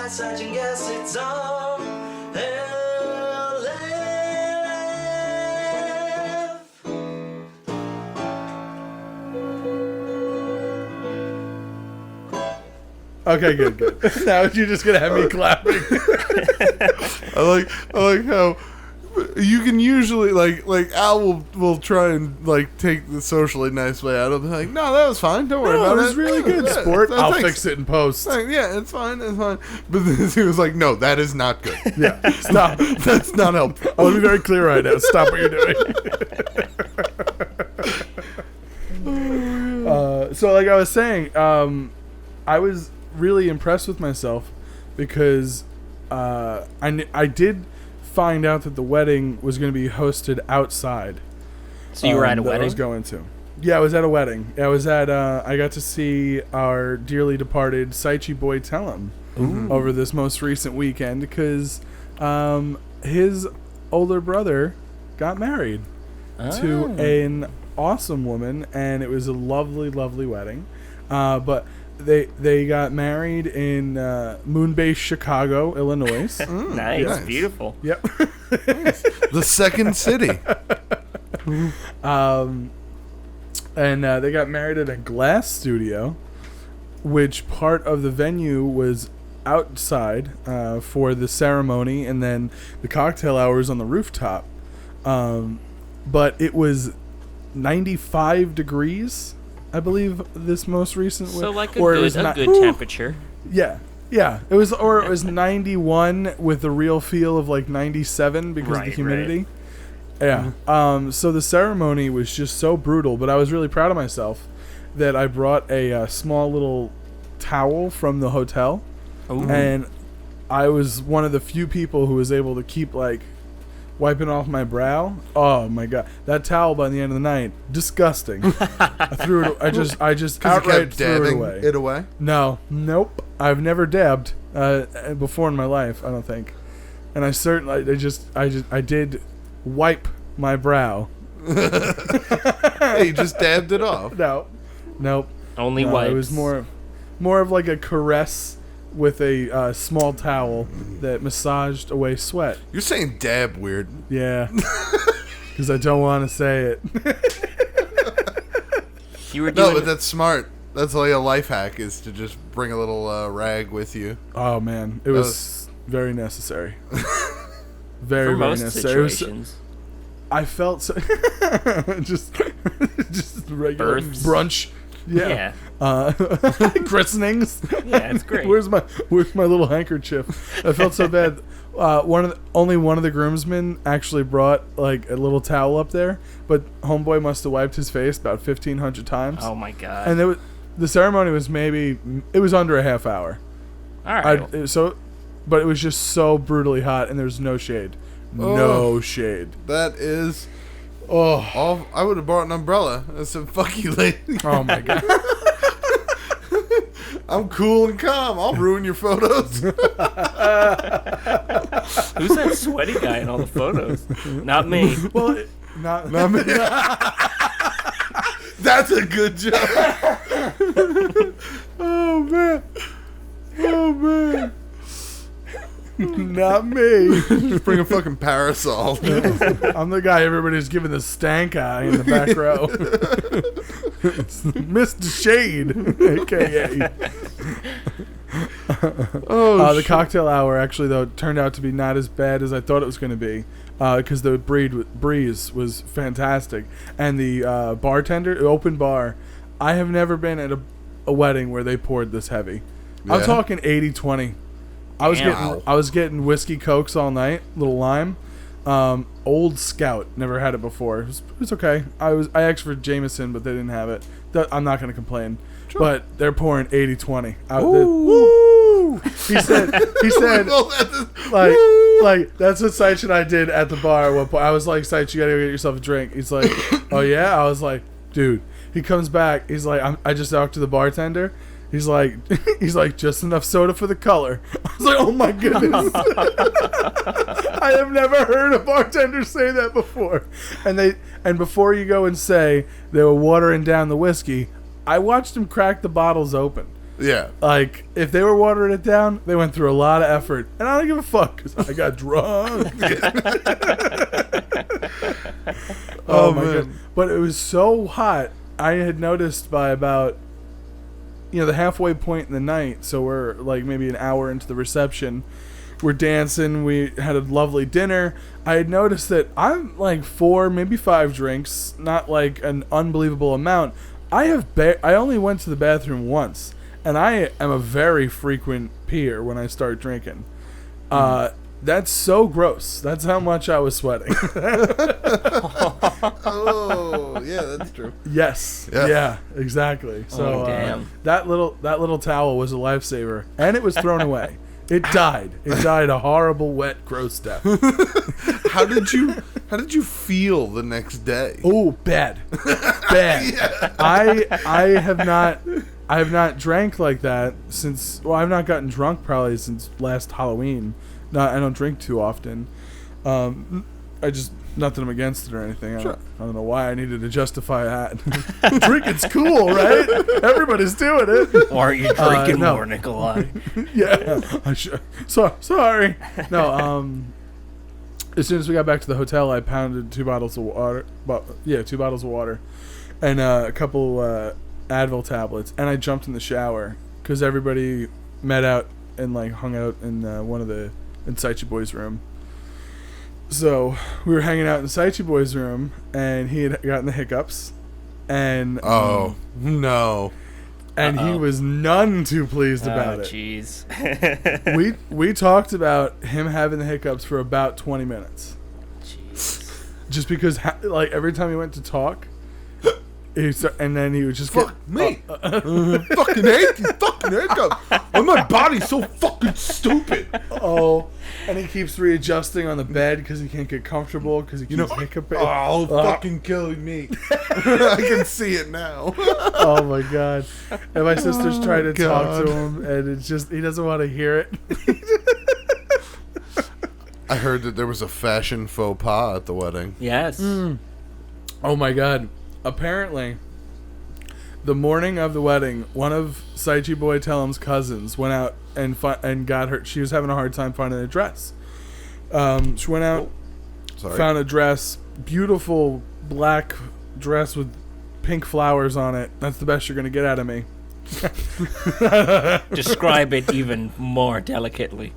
such and guess it's on RLF. Okay, good. Now you're just gonna have me clapping. I like how you can usually like Al will try and like take the socially nice way out of it. Like, no, that was fine. Don't worry about it. It was really good, sport. I'll thanks. fix it in post. Yeah, it's fine. But then he was like, no, that is not good. Yeah, stop. That's not helpful. I want to be very clear right now. Stop what you're doing. So, like I was saying, I was really impressed with myself because I did find out that the wedding was going to be hosted outside. So you were at a that wedding? I was going to. Yeah, I was at a wedding. I was at. I got to see our dearly departed Saichi Boy Tellum over this most recent weekend because his older brother got married to an awesome woman, and it was a lovely, lovely wedding. But they got married in Moonbase, Chicago, Illinois. Nice, beautiful. Yep. The second city. And they got married at a glass studio, which part of the venue was outside for the ceremony, and then the cocktail hours on the rooftop. But it was 95 degrees, I believe, this most recent So like a or it good, was a not- good temperature. Yeah. It was 91 with the real feel of like 97 because of the Right, humidity. Yeah. So the ceremony was just so brutal, but I was really proud of myself that I brought a small little towel from the hotel, and I was one of the few people who was able to keep like wiping off my brow. Oh my god, that towel by the end of the night, disgusting. I threw it. I just outright threw it away. Nope. I've never dabbed before in my life, I don't think. And I certainly, I did wipe my brow. Hey, you just dabbed it off. Nope. Only wipes. It was more of like a caress with a small towel that massaged away sweat. You're saying dab weird. Yeah. Because I don't want to say it. You were doing No, but that's smart. That's like a life hack, is to just bring a little rag with you. Oh man, it was very necessary. Very, for most very necessary. situations. I felt so just regular Births. brunch. Yeah. Christenings. Yeah, it's great. Where's my little handkerchief? I felt so bad. Only one of the groomsmen actually brought like a little towel up there, but homeboy must have wiped his face about 1,500 times. Oh my god. And the ceremony was under a half hour. All right. But it was just so brutally hot, and there's no shade. No shade. That is... Oh. I would have brought an umbrella. I said, fuck you, lady. Oh, my God. I'm cool and calm. I'll ruin your photos. Who's that sweaty guy in all the photos? Not me. Well, not me. That's a good joke. Oh, man. Not me. Just bring a fucking parasol. I'm the guy everybody's giving the stank eye in the back row. It's Mr. Shade, a.k.a. The cocktail hour actually, though, turned out to be not as bad as I thought it was going to be, because the breeze was fantastic. And the bartender, open bar, I have never been at a wedding where they poured this heavy. Yeah. I'm talking 80-20. I was getting whiskey cokes all night, little lime. Old Scout, never had it before. It was okay. I asked for Jameson, but they didn't have it. I'm not going to complain. Sure. But they're pouring 80-20 out. Woo! He said like that's what Seich and I did at the bar at one point. I was like, Seich, you got to go get yourself a drink. He's like, oh yeah? I was like, dude. He comes back. He's like, I just talked to the bartender. He's like, just enough soda for the color. I was like, oh my goodness. I have never heard a bartender say that before. And before you go and say they were watering down the whiskey, I watched him crack the bottles open. Yeah. Like, if they were watering it down, they went through a lot of effort. And I don't give a fuck, because I got drunk. Oh, my God. But it was so hot, I had noticed by about, the halfway point in the night, so we're, like, maybe an hour into the reception, we're dancing, we had a lovely dinner. I had noticed that I'm, like, 4, maybe 5 drinks, not, like, an unbelievable amount. I only went to the bathroom once. And I am a very frequent peer when I start drinking. That's so gross. That's how much I was sweating. Oh, yeah, that's true. Yes. Yeah, exactly. So damn. That little towel was a lifesaver, and it was thrown away. It died. It died a horrible, wet, gross death. How did you feel the next day? Oh, bad. Yeah. I have not drank like that since. Well, I've not gotten drunk probably since last Halloween. I don't drink too often. Not that I'm against it or anything. I don't know why I needed to justify that. Drinking's cool, right? Everybody's doing it. Or are you drinking more, Nikolai? Yeah. Sorry. No. As soon as we got back to the hotel, I pounded 2 bottles of water. 2 bottles of water, and a couple Advil tablets, and I jumped in the shower because everybody met out and like hung out in in Saichi Boy's room. So we were hanging out in Saichi Boy's room, and he had gotten the hiccups, and no, he was none too pleased about it. Jeez. we talked about him having the hiccups for about 20 minutes. Jeez. Just because like every time he went to talk, and then he would just fucking hate these fucking hiccups. And my body's so fucking stupid. And he keeps readjusting on the bed because he can't get comfortable because he keeps hiccuping. Oh, fucking killing me. I can see it now. Oh my God. And my sister's trying to talk to him, and it's just, he doesn't want to hear it. I heard that there was a fashion faux pas at the wedding. Yes. Oh my God. Apparently, the morning of the wedding, one of Saichi Boy Tellum's cousins went out and got her. She was having a hard time finding a dress. She went out, found a dress, beautiful black dress with pink flowers on it. That's the best you're going to get out of me. Describe it even more delicately.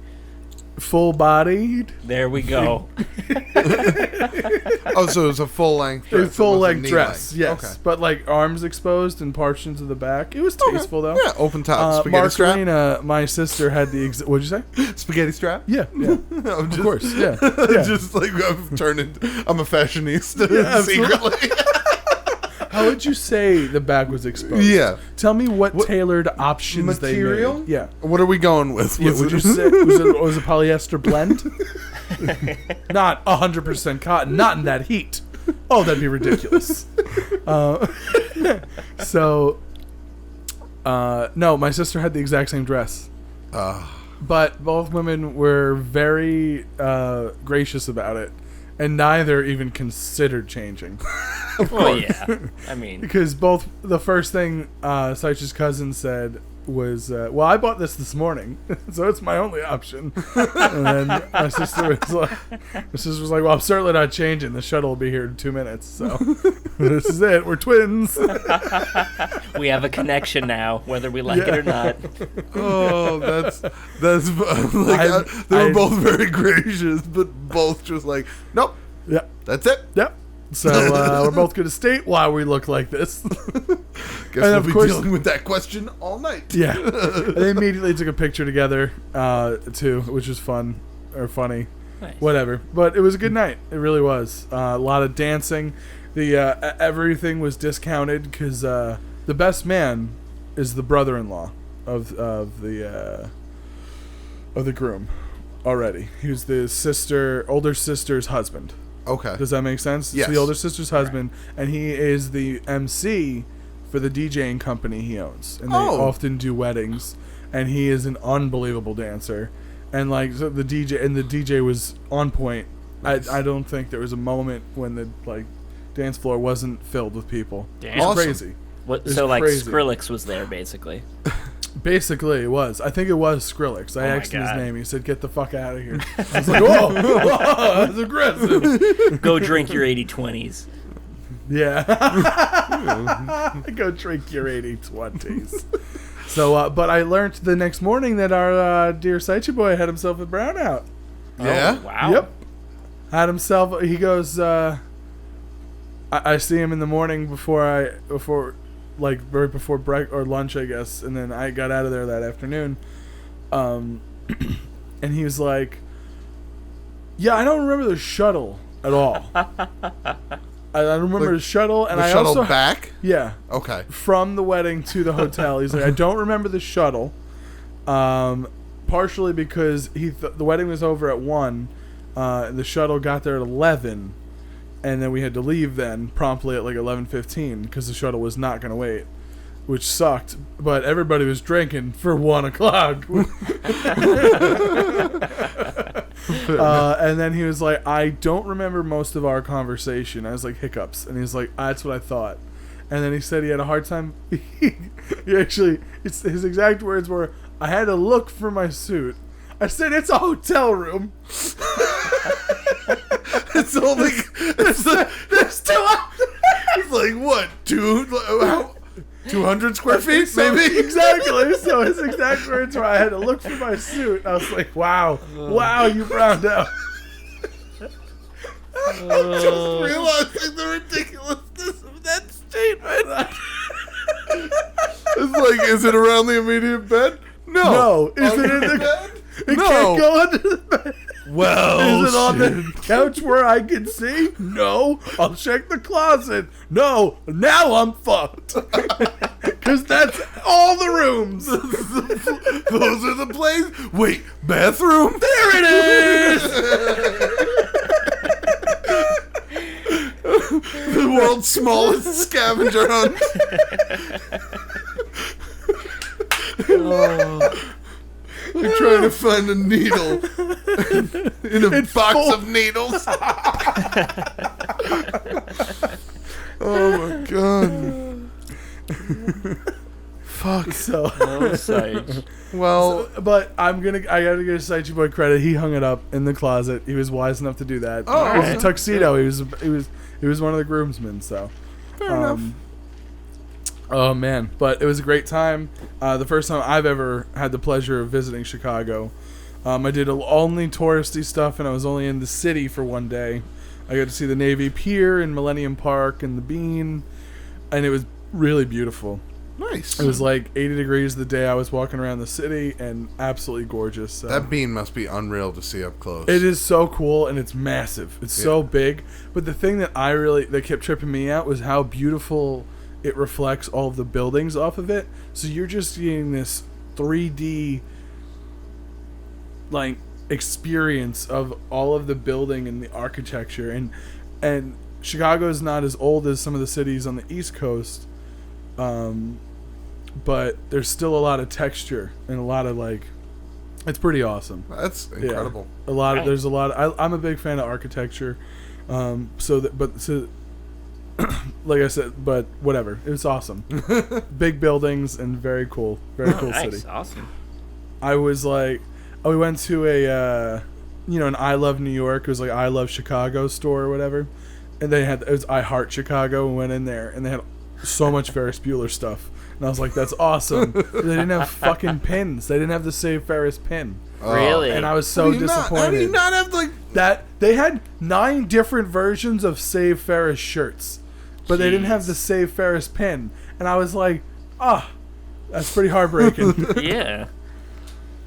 Full-bodied. There we go. Oh, so it was a full-length dress. It was full-length dress, knee-length. yes. Okay. But like arms exposed and portions of the back. It was tasteful though. Yeah, open top. Spaghetti strap? Margarina, my sister, had the what'd you say? Spaghetti strap? Yeah. Of course, yeah. Just like I'm a fashionista Yeah, secretly. How would you say the back was exposed? Yeah. Tell me what tailored options material? they made. Yeah. What are we going with? Yeah, would you say was it polyester blend? Not 100% cotton. Not in that heat. Oh, that'd be ridiculous. No, my sister had the exact same dress. But both women were very gracious about it. And neither even considered changing. Well, yeah. I mean, because both, the first thing Saichi's cousin said was, well, I bought this morning, so it's my only option. And then my sister was like, well, I'm certainly not changing. The shuttle will be here in 2 minutes, so this is it. We're twins. we have a connection now, whether we like it or not. Oh, that's like they were both very gracious, but both just like, nope. Yeah, that's it. Yep. So we're both going to state why we look like this. Guess we'll be dealing with that question all night. Yeah. And they immediately took a picture together, too, which was fun or funny. Nice. Whatever. But it was a good night. It really was. A lot of dancing. The everything was discounted because the best man is the brother-in-law of the groom already. He was the older sister's husband. Okay. Does that make sense? Yes. It's the older sister's husband, and he is the MC for the DJing company he owns. And they often do weddings, and he is an unbelievable dancer. And like so the DJ was on point. Nice. I don't think there was a moment when the dance floor wasn't filled with people. Damn. It was Awesome. crazy. So crazy. Skrillex was there basically. Basically, it was. I think it was Skrillex. I Oh my asked him his God. name. He said, "Get the fuck out of here." I was like, "Whoa, that's aggressive." Go drink your 80/20s. Yeah. Go drink your 80/20s. So, but I learned the next morning that our dear Saichi boy had himself a brownout. Yeah? Oh, wow. Yep. Had himself. He goes. I see him in the morning before right before break or lunch, I guess, and then I got out of there that afternoon. And he was like, "Yeah, I don't remember the shuttle at all. I don't remember the shuttle, and The I shuttle also back? yeah." Okay. From the wedding to the hotel. He's like, I don't remember the shuttle. Partially because the wedding was over at 1. The shuttle got there at 11. And then we had to leave then promptly at like 11:15 because the shuttle was not going to wait. Which sucked. But everybody was drinking for 1 o'clock. And then he was like, I don't remember most of our conversation. I was like, hiccups. And he's like, that's what I thought. And then he said he had a hard time. He actually, his exact words were, I had to look for my suit. I said, it's a hotel room. It's only... There's 200. It's like, what? 200 square feet, So, maybe? exactly. So his exact words were, I had to look for my suit. I was like, wow, you browned out. I'm just realizing the ridiculousness of that statement. It's like, is it around the immediate bed? No. Is it in the bed? It No. can't go under the bed. Well, Is it on the couch where I can see? No. I'll check the closet. No. Now I'm fucked. Because that's all the rooms. those are the places. Wait, bathroom? There it is. The world's smallest scavenger hunt. You're trying to find a needle in a box of needles. Oh my god. Fuck. So, Oh, Sage. Well, but I gotta give Saichi boy credit. He hung it up in the closet. He was wise enough to do that. Oh, it was okay. a tuxedo. He was one of the groomsmen. So, fair enough. Oh man, but it was a great time. The first time I've ever had the pleasure of visiting Chicago. I did only touristy stuff, and I was only in the city for one day. I got to see the Navy Pier and Millennium Park and the Bean, and it was really beautiful. Nice. It was like 80 degrees the day I was walking around the city, and absolutely gorgeous. So. That bean must be unreal to see up close. It is so cool, and it's massive. It's so big. But the thing that that kept tripping me out was how beautiful it reflects all of the buildings off of it. So you're just seeing this 3D like experience of all of the building and the architecture, and Chicago is not as old as some of the cities on the East Coast, but there's still a lot of texture and a lot of like, it's pretty awesome. That's incredible. Yeah. There's a lot of, I'm a big fan of architecture, like I said, but whatever, it was awesome. Big buildings and very cool Nice. city. Awesome. I was like, we went to an I Love New York, it was like I Love Chicago store or whatever, and it was I Heart Chicago, and went in there and they had so much Ferris Bueller stuff, and I was like, that's awesome. They didn't have fucking pins. They didn't have the Save Ferris pin. Really? And I was so disappointed. How do you not have like that they had 9 different versions of Save Ferris shirts, but they didn't have the Save Ferris pin, and I was like, that's pretty heartbreaking. Yeah.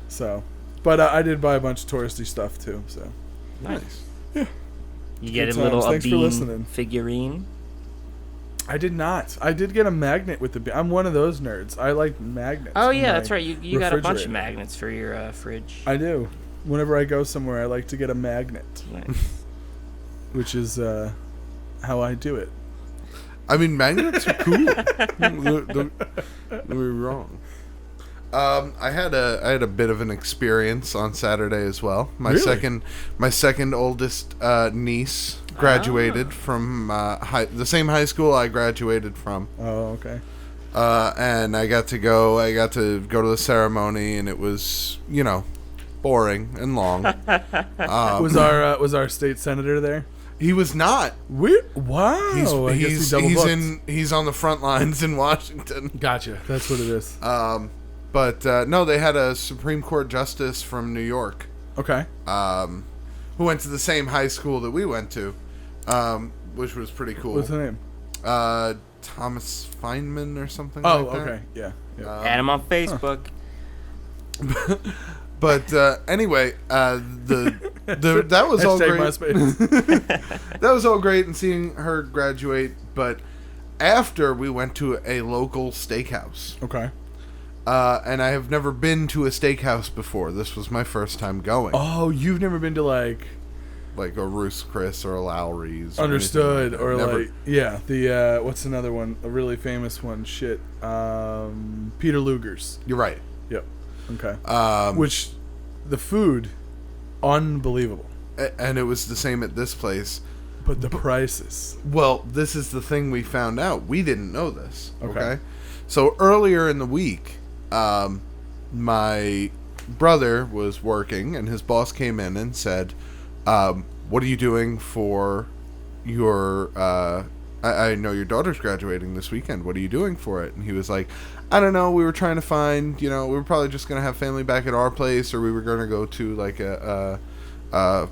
So, but I did buy a bunch of touristy stuff too. So nice? You get Good a little times. Thanks for bean listening. figurine. I did not. I did get a magnet with the. I'm one of those nerds. I like magnets. Oh in yeah, my that's right. You got a bunch refrigerator. of magnets for your fridge. I do. Whenever I go somewhere, I like to get a magnet, Nice. which is how I do it. I mean, magnets are cool. Don't get me wrong. I had a bit of an experience on Saturday as well. My Really? second oldest niece graduated from the same high school I graduated from. Oh, okay. And I got to go to the ceremony, and it was, boring and long. Was our state senator there? He was not. Wow. I guess He's he double-booked. he's on the front lines in Washington. Gotcha. That's what it is. But no, they had a Supreme Court justice from New York, Okay. who went to the same high school that we went to, which was pretty cool. What's the name? Thomas Feynman or something Oh, like that. okay. Yeah. Add him on Facebook. But anyway, that was all Hashtag great. MySpace. That was all great, and seeing her graduate. But after, we went to a local steakhouse. Okay. And I have never been to a steakhouse before. This was my first time going. Oh, you've never been to like a Ruth's Chris or a Lowry's. Understood, or anything like that. or Never. like the what's another one? A really famous one. Shit. Peter Luger's. You're right. Yep. Okay. Which the food, unbelievable, And it was the same at this place. but the prices. Well, this is the thing we found out. We didn't know this. Okay. Okay. So earlier in the week, my brother was working, and his boss came in and said, "What are you doing for your? I know your daughter's graduating this weekend. What are you doing for it?" And he was like, "I don't know. We were trying to find. We were probably just gonna have family back at our place, or we were gonna go to like a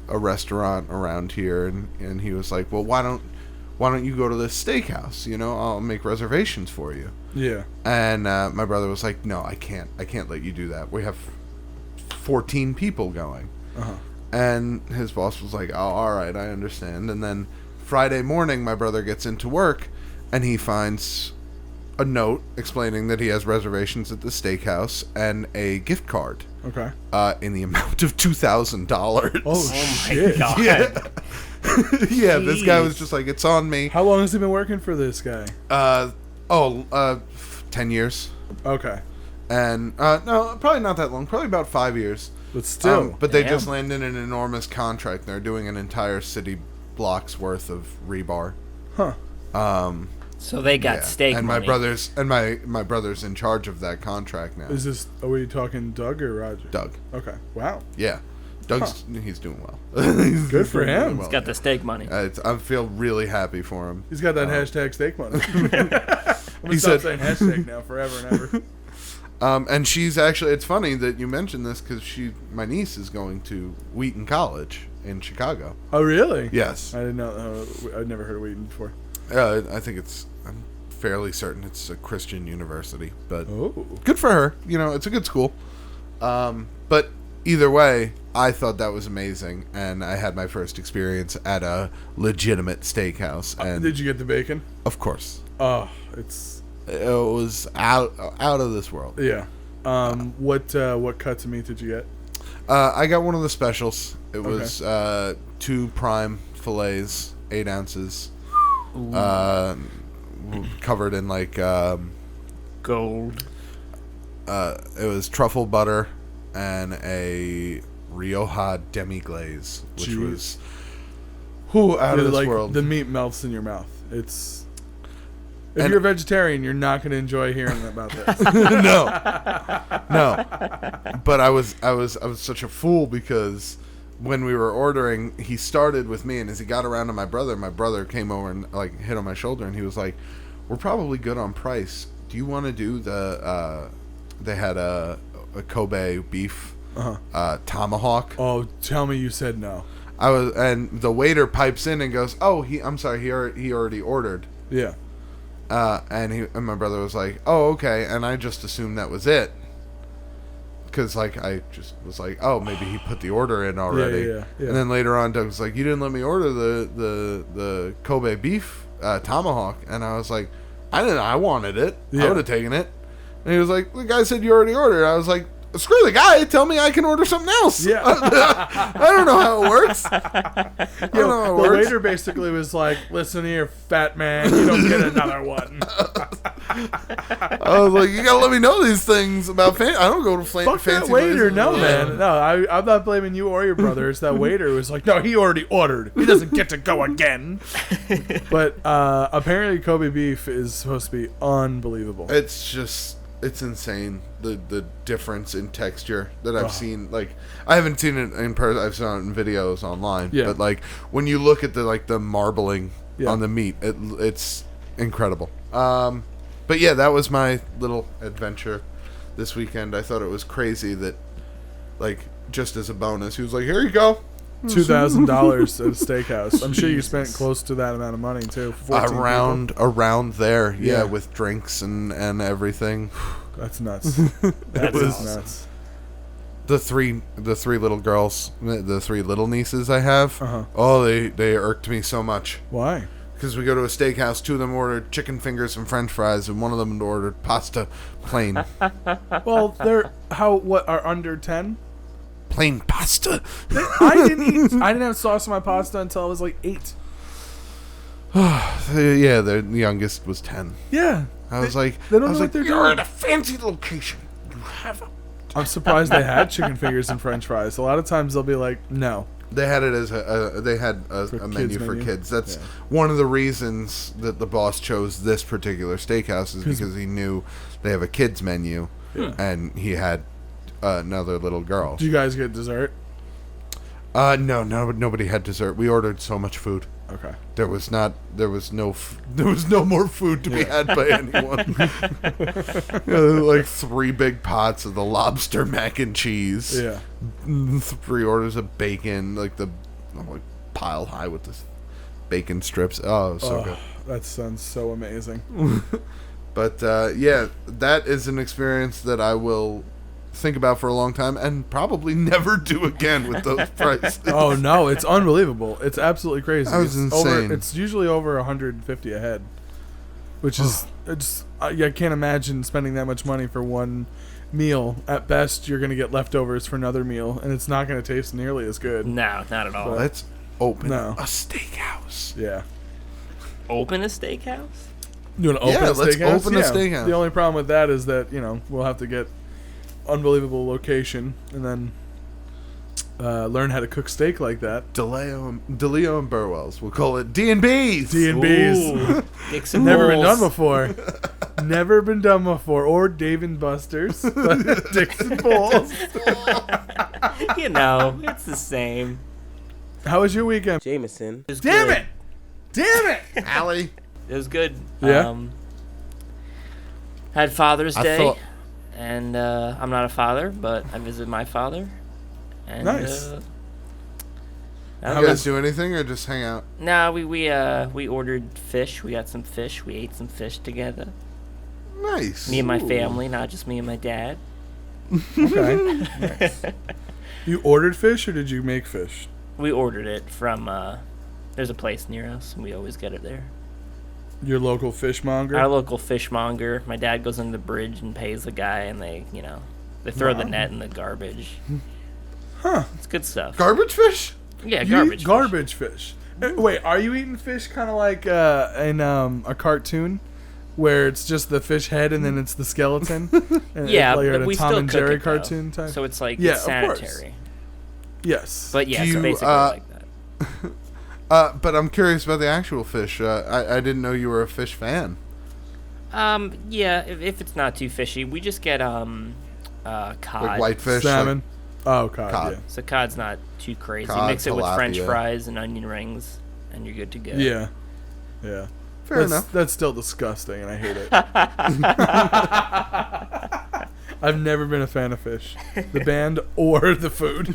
restaurant around here." And he was like, "Well, why don't you go to this steakhouse? I'll make reservations for you." Yeah. And my brother was like, "No, I can't let you do that. We have 14 people going." Uh-huh. And his boss was like, "Oh, all right, I understand." And then Friday morning, my brother gets into work, and he finds a note explaining that he has reservations at the steakhouse and a gift card Okay. in the amount of $2,000. Oh, Oh shit. my god. Yeah. Yeah, this guy was Jeez. just like, "It's on me." How long has he been working for this guy? 10 years. Okay. And no, probably not that long. Probably about 5 years. But still. But they Damn. just landed an enormous contract. They're doing an entire city block's worth of rebar. Huh. So they got Yeah. steak And money. my brother's in charge of that contract now. Is this? Are we talking Doug or Roger? Doug. Okay. Wow. Yeah, Doug's he's doing well. Good for doing him. really He's got the steak money. I feel really happy for him. He's got that hashtag steak money. I'm gonna He stop said- saying hashtag now forever and ever. And she's actually. It's funny that you mentioned this because my niece is going to Wheaton College in Chicago. Oh, really? Yes. I didn't know. I'd never heard of Weddin before. I think I'm fairly certain it's a Christian university, but Oh. good for her. It's a good school. But either way, I thought that was amazing, and I had my first experience at a legitimate steakhouse, and Did you get the bacon? of course, Oh, it was out of this world. yeah. What cuts of meat did you get? I got one of the specials. It was 2 prime fillets, 8 ounces, covered in like Gold. it was truffle butter and a Rioja demi glaze, which Jeez. was out of this like world. the meat melts in your mouth. If And- you're a vegetarian, you're not going to enjoy hearing about this. no. But I was such a fool because when we were ordering, he started with me, and as he got around to my brother came over and like hit on my shoulder, and he was like, "We're probably good on price. Do you want to do the?" They had a Kobe beef tomahawk. Oh, tell me you said no. And the waiter pipes in and goes, "Oh, I'm sorry, he already ordered." Yeah. And my brother was like, "Oh, okay," and I just assumed that was it, because like I just was like, "Oh, maybe he put the order in already." Yeah. And then later on, Doug was like, "You didn't let me order the Kobe beef tomahawk," and I was like, "I didn't. I wanted it. Yeah. I would have taken it." And he was like, "The guy said you already ordered." I was like, "Screw the guy. Tell me I can order something else." Yeah. I don't know how it works. I don't know how it The works. waiter basically was like, "Listen here, fat man, you don't get another one." I was like, you gotta let me know these things about I don't go to Fuck fancy that waiter. places. No, man. No, I'm not blaming you or your brother. It's that waiter who was like, no, he already ordered. He doesn't get to go again. But apparently Kobe beef is supposed to be unbelievable. It's insane the difference in texture that I've seen. Like, I haven't seen it in person. I've seen it in videos online. Yeah. But like when you look at the marbling on the meat, it's incredible. But yeah, that was my little adventure this weekend. I thought it was crazy that, like, just as a bonus, he was like, "Here you go." $2,000 at a steakhouse. I'm sure you spent close to that amount of money too. For 14 people. Around there, Yeah. with drinks and everything. That's nuts. That was is nuts. The three little girls, the three little nieces I have. Uh-huh. Oh, they irked me so much. Why? Because we go to a steakhouse, two of them ordered chicken fingers and French fries, and one of them ordered pasta plain. Well, they're what are under 10? Plain pasta. I didn't have sauce on my pasta until I was like 8. Yeah, the youngest was 10. Yeah. I was like, they don't know what they're you're doing. at a fancy location. You have a... I'm surprised they had chicken fingers and French fries. A lot of times they'll be like, no. They had it as a menu for kids. That's one of the reasons that the boss chose this particular steakhouse is because he knew they have a kids menu, and he had another little girl. Do you guys get dessert? No, nobody had dessert. We ordered so much food. Okay. There was no more food to be had by anyone. Like 3 big pots of the lobster mac and cheese. Yeah. 3 orders of bacon, like pile high with this bacon strips. Oh, it was so good. That sounds so amazing. But yeah, that is an experience that I will think about for a long time and probably never do again with those prices. Oh no, it's unbelievable. It's absolutely crazy. That was insane. It's usually over 150 a head, which is I can't imagine spending that much money for one meal. At best, you're going to get leftovers for another meal, and it's not going to taste nearly as good. No, not at all. Let's open No. a steakhouse. Yeah. Open a steakhouse? You want to open a let's steakhouse? open a steakhouse. The only problem with that is that, we'll have to get unbelievable location and then learn how to cook steak like that. DeLeo and Burwell's. We'll call it D&B's. D&B's. Ooh, Dixon Never been Bulls. done before. Never been done before. Or Dave and Buster's. But Dixon Bulls. It's the same. How was your weekend? Jameson. It was Damn good. it! Damn it! Allie. It was good. Yeah? Had Father's I Day, thought- and I'm not a father, but I visited my father. And, Nice. You guys do anything or just hang out? No, we ordered fish. We got some fish. We ate some fish together. Nice. Me and my family, not just me and my dad. Okay. Nice. You ordered fish or did you make fish? We ordered it from. There's a place near us, and we always get it there. Your local fishmonger? Our local fishmonger. My dad goes under the bridge and pays the guy, and they throw the net in the garbage. Huh. It's good stuff. Garbage fish? Yeah, You garbage. eat garbage fish. Wait, are you eating fish kind of like in a cartoon? Where it's just the fish head and then it's the skeleton? And Yeah, like but a we Tom still and cook Jerry it, though. cartoon type? So it's like Yeah, it's of course. sanitary. Yes. But yeah, Do so you, basically like that. But I'm curious about the actual fish. I didn't know you were a fish fan. Yeah, if it's not too fishy, we just get cod. Like whitefish? Salmon. Oh, cod. Cod. Yeah. So cod's not too crazy. Cod, Mix it with French tilapia. fries and onion rings, and you're good to go. Yeah. Yeah. Fair enough. That's still disgusting, and I hate it. I've never been a fan of fish, the band or the food.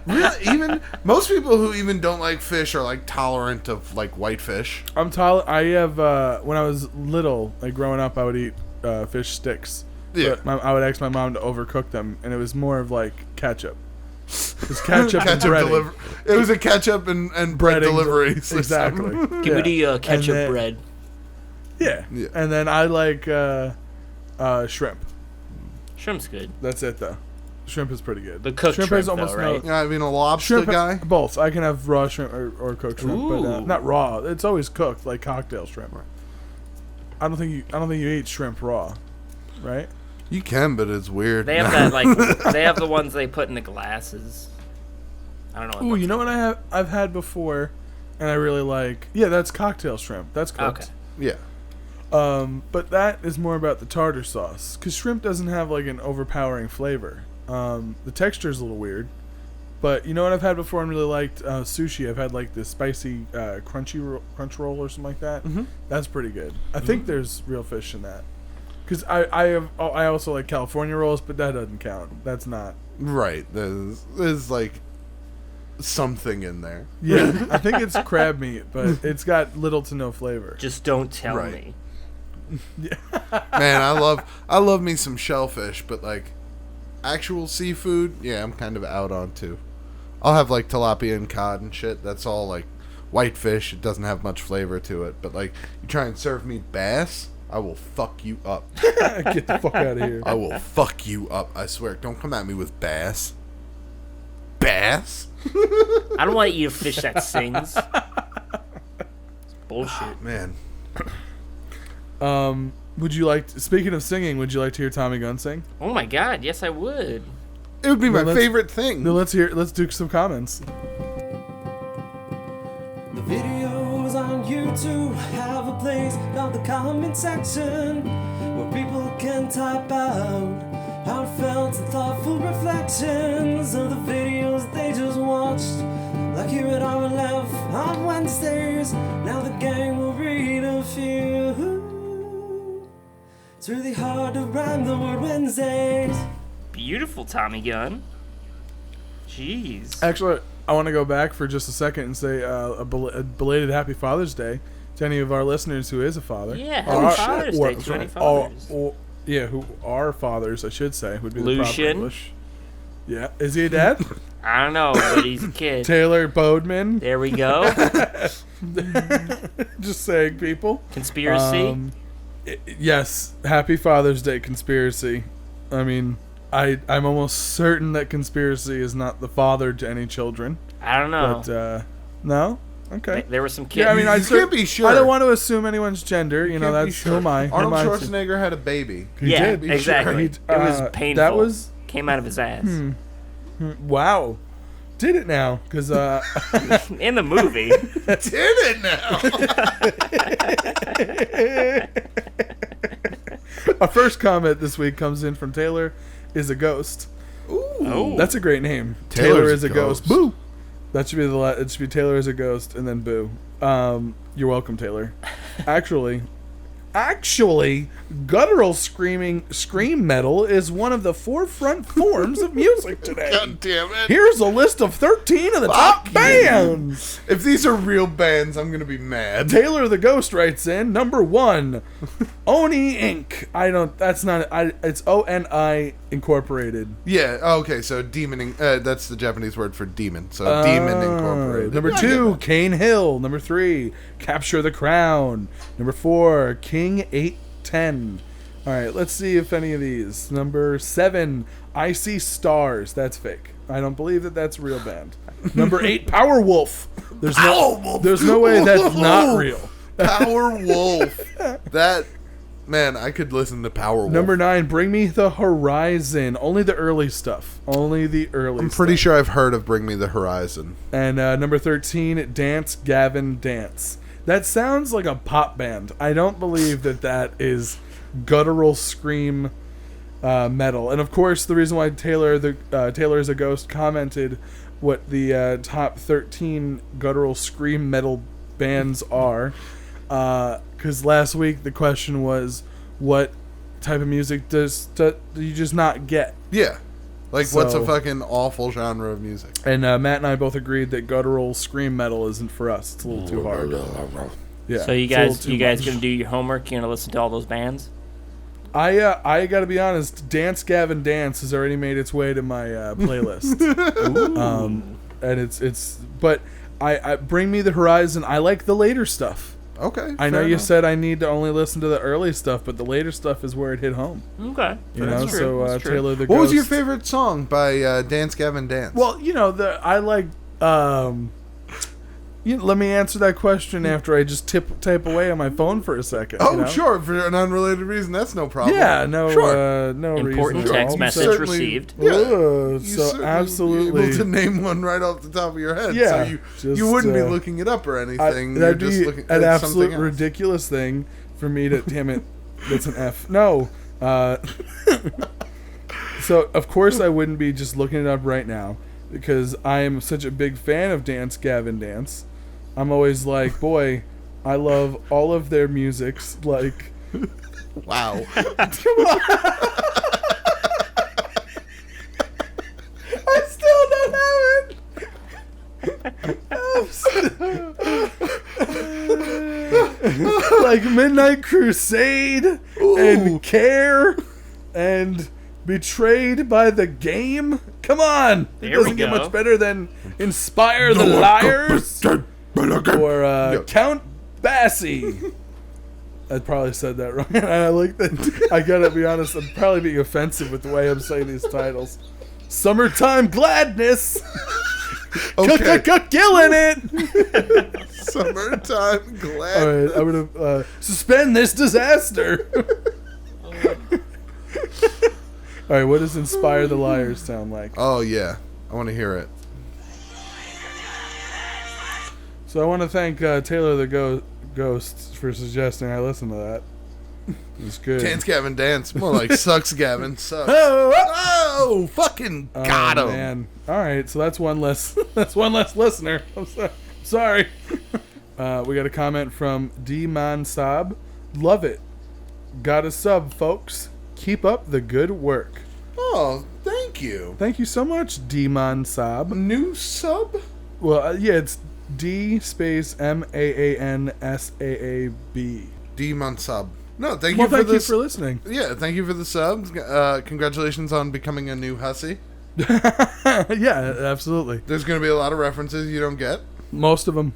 Really? Even most people who even don't like fish are like tolerant of like whitefish. I have when I was little, like growing up, I would eat fish sticks. Yeah. But I would ask my mom to overcook them, and it was more of like ketchup. It was ketchup and Ketchup breading. It was a ketchup and bread Breading delivery system. Exactly. Give me Yeah. the ketchup then- bread. Yeah. Yeah. And then I like shrimp. Shrimp's good. That's it though. Shrimp is pretty good. The cooked shrimp shrimp, is almost though, right? Yeah, I mean a lobster shrimp. guy. Both. I can have raw shrimp or cooked shrimp, but Ooh. not raw. It's always cooked, like cocktail shrimp. I don't think you ate shrimp raw, right? You can, but it's weird. They have that like they have the ones they put in the glasses. I don't know. Ooh, you know what I've had before, and I really like. Yeah, that's cocktail shrimp. That's cooked. Okay. Yeah. But that is more about the tartar sauce, because shrimp doesn't have like an overpowering flavor. The texture is a little weird, but you know what I've had before and really liked sushi. I've had like this spicy crunch roll or something like that. Mm-hmm. That's pretty good. I think there's real fish in that, because I also like California rolls, but that doesn't count. That's not Right. There's like something in there. Yeah, I think it's crab meat, but it's got little to no flavor. Just don't tell Right. me. Man, I love me some shellfish, but like actual seafood, yeah, I'm kind of out on too. I'll have like tilapia and cod and shit. That's all like white fish. It doesn't have much flavor to it. But like you try and serve me bass, I will fuck you up. Get the fuck out of here. I will fuck you up. I swear. Don't come at me with bass. Bass? I don't want to eat a fish that sings. It's bullshit. Man. Would you like? Speaking of singing, would you like to hear Tommy Gunn sing? Oh my god, yes I would. It would be Well, my let's- favorite thing. No, let's do some comments. The videos on YouTube have a place called the comment section where people can type out heartfelt and thoughtful reflections of the videos they just watched. Like here at RLF on Wednesdays, now the gang will read a few. It's really hard to rhyme the word Wednesdays. Beautiful Tommy Gunn. Jeez. Actually, I want to go back for just a second and say a belated Happy Father's Day to any of our listeners who is a father. Yeah, Or happy Father's Day to any fathers. Yeah, who are fathers, I should say, would be the proper Lucian. English. Yeah, is he a dad? I don't know, but he's a kid. Taylor Bodeman. There we go. Just saying, people. Conspiracy. Yes, Happy Father's Day, Conspiracy. I mean, I'm almost certain that Conspiracy is not the father to any children. I don't know. But, no? Okay. There were some kids. Yeah, I mean, I You can't be sure. I don't want to assume anyone's gender. You know, Can't be that's sure. who am I? Who Arnold am I to- Schwarzenegger had a baby. He yeah, did. exactly. He- it was painful. That was... Came out of his ass. Wow. Did it now? Because, In the movie. Did it now? our first comment this week comes in from Taylor is a ghost. Oh. That's a great name. Taylor's Taylor is a Ghost. ghost. Boo. That should be it should be Taylor is a ghost and then boo. You're welcome, Taylor. Actually, guttural scream metal is one of the forefront forms of music today. God damn it. Here's a list of 13 of the top Fuck you. bands. If these are real bands, I'm going to be mad. Taylor the Ghost writes in number 1, Oni Inc. It's ONI Incorporated. Yeah, okay, so that's the Japanese word for demon. So Demon Incorporated. Number I 2, get Cane Hill. Number 3, Capture the Crown. Number 4, King 810. All right, let's see if any of these. Number 7, I See Stars. That's fake. I don't believe that that's a real band. Number 8, Power Wolf. There's no way that's not real. Power Wolf. That, man, I could listen to Power Wolf. Number 9, Bring Me the Horizon. Only the early stuff. I'm pretty sure I've heard of Bring Me the Horizon. And number 13, Dance Gavin Dance. That sounds like a pop band. I don't believe that is guttural scream metal. And of course, the reason why Taylor is a ghost commented what the top 13 guttural scream metal bands are, because last week the question was, what type of music do you just not get? Yeah. Like, what's So- a fucking awful genre of music? And Matt and I both agreed that guttural scream metal isn't for us. It's a little too hard. Yeah. So you it's a little guys too much. gonna do your homework? You gonna listen to all those bands? I gotta be honest. Dance Gavin Dance has already made its way to my playlist. And but I Bring Me the Horizon. I like the later stuff. Okay. I know fair you enough. said I need to only listen to the early stuff, but the later stuff is where it hit home. Okay. You That's know, true. so That's true. Taylor the What was Ghost. your favorite song by Dance Gavin Dance? Well, you know, I like Let me answer that question after I just type away on my phone for a second. Oh, sure. For an unrelated reason, that's no problem. Yeah, no, Sure. no Important reason at text all. message certainly- received. Yeah. So certainly absolutely. be able to name one right off the top of your head. Yeah, So you just, wouldn't be looking it up or anything. that'd You're just be looking an at absolute something else. ridiculous thing for me to. Damn it, that's an F. No. So of course I wouldn't be just looking it up right now because I am such a big fan of Dance Gavin Dance. I'm always like, boy, I love all of their musics. Like, Wow. I still don't have it. Like Midnight Crusade and Care and Betrayed by the Game. Come on, it There doesn't we get go. much better than Inspire the Liars or Count Basie. I probably said that wrong. I like that. I gotta be honest. I'm probably being offensive with the way I'm saying these titles. Summertime Gladness. Okay. Killing it. Summertime glad. All right, I'm gonna suspend this disaster. All right, what does Inspire the Liars sound like? Oh, yeah. I want to hear it. So I want to thank Taylor the Ghost for suggesting I listen to that. It's good. Dance Gavin Dance. More like Sucks Gavin Sucks. Oh, Oh, fucking got him. Man. All right, so that's one less. That's one less listener. I'm sorry. We got a comment from D Man Saab. Love it. Got a sub, folks. Keep up the good work. Oh, thank you. Thank you so much, D Man Saab. New sub? Well, yeah, it's D space MAANSAAB. Demon sub. No, thank Well, you for thank you this. for listening. Yeah, thank you for the subs. Congratulations on becoming a new hussy. Yeah, absolutely. There's going to be a lot of references you don't get. Most of them.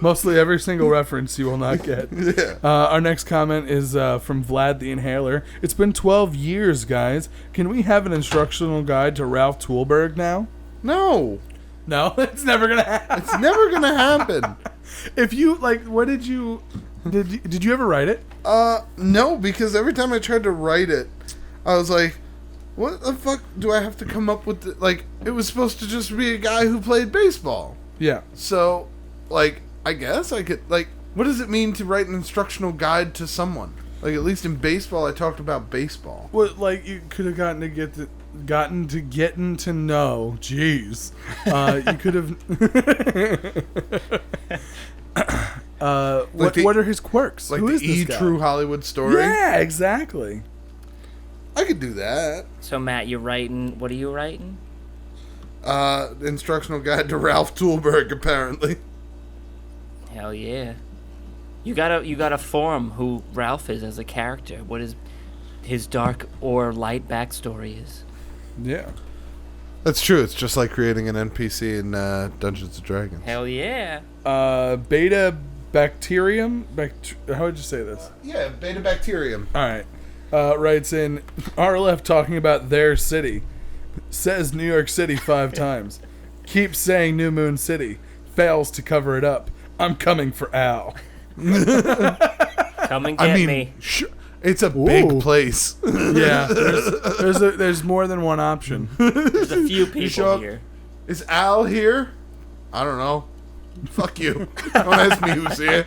Mostly every single reference you will not get. Yeah. Our next comment is from Vlad the Inhaler. It's been 12 years, guys. Can we have an instructional guide to Ralph Toolberg now? No. No, it's never gonna happen. It's never going to happen. If you what did you ever write it? No, because every time I tried to write it, I was like, what the fuck do I have to come up with? It was supposed to just be a guy who played baseball. Yeah. So, I guess I could, what does it mean to write an instructional guide to someone? At least in baseball, I talked about baseball. Well, you could have gotten to getting to know. Jeez. You could have. What are his quirks? Like Who is the this E! guy? True Hollywood Story? Yeah, exactly. I could do that. So Matt, you're writing. What are you writing? Instructional guide to Ralph Toolberg, apparently. Hell yeah. You gotta form who Ralph is as a character. What his dark or light backstory is. Yeah. That's true. It's just like creating an NPC in Dungeons & Dragons. Hell yeah. Beta Bacterium. How would you say this? Yeah, Beta Bacterium. All right. Writes in RLF talking about their city. Says New York City 5 times. Keeps saying New Moon City. Fails to cover it up. I'm coming for Al. Come and get me. It's a big place. Yeah. There's more than one option. There's a few show people up- here. Is Al here? I don't know. Fuck you. Don't ask me who's here.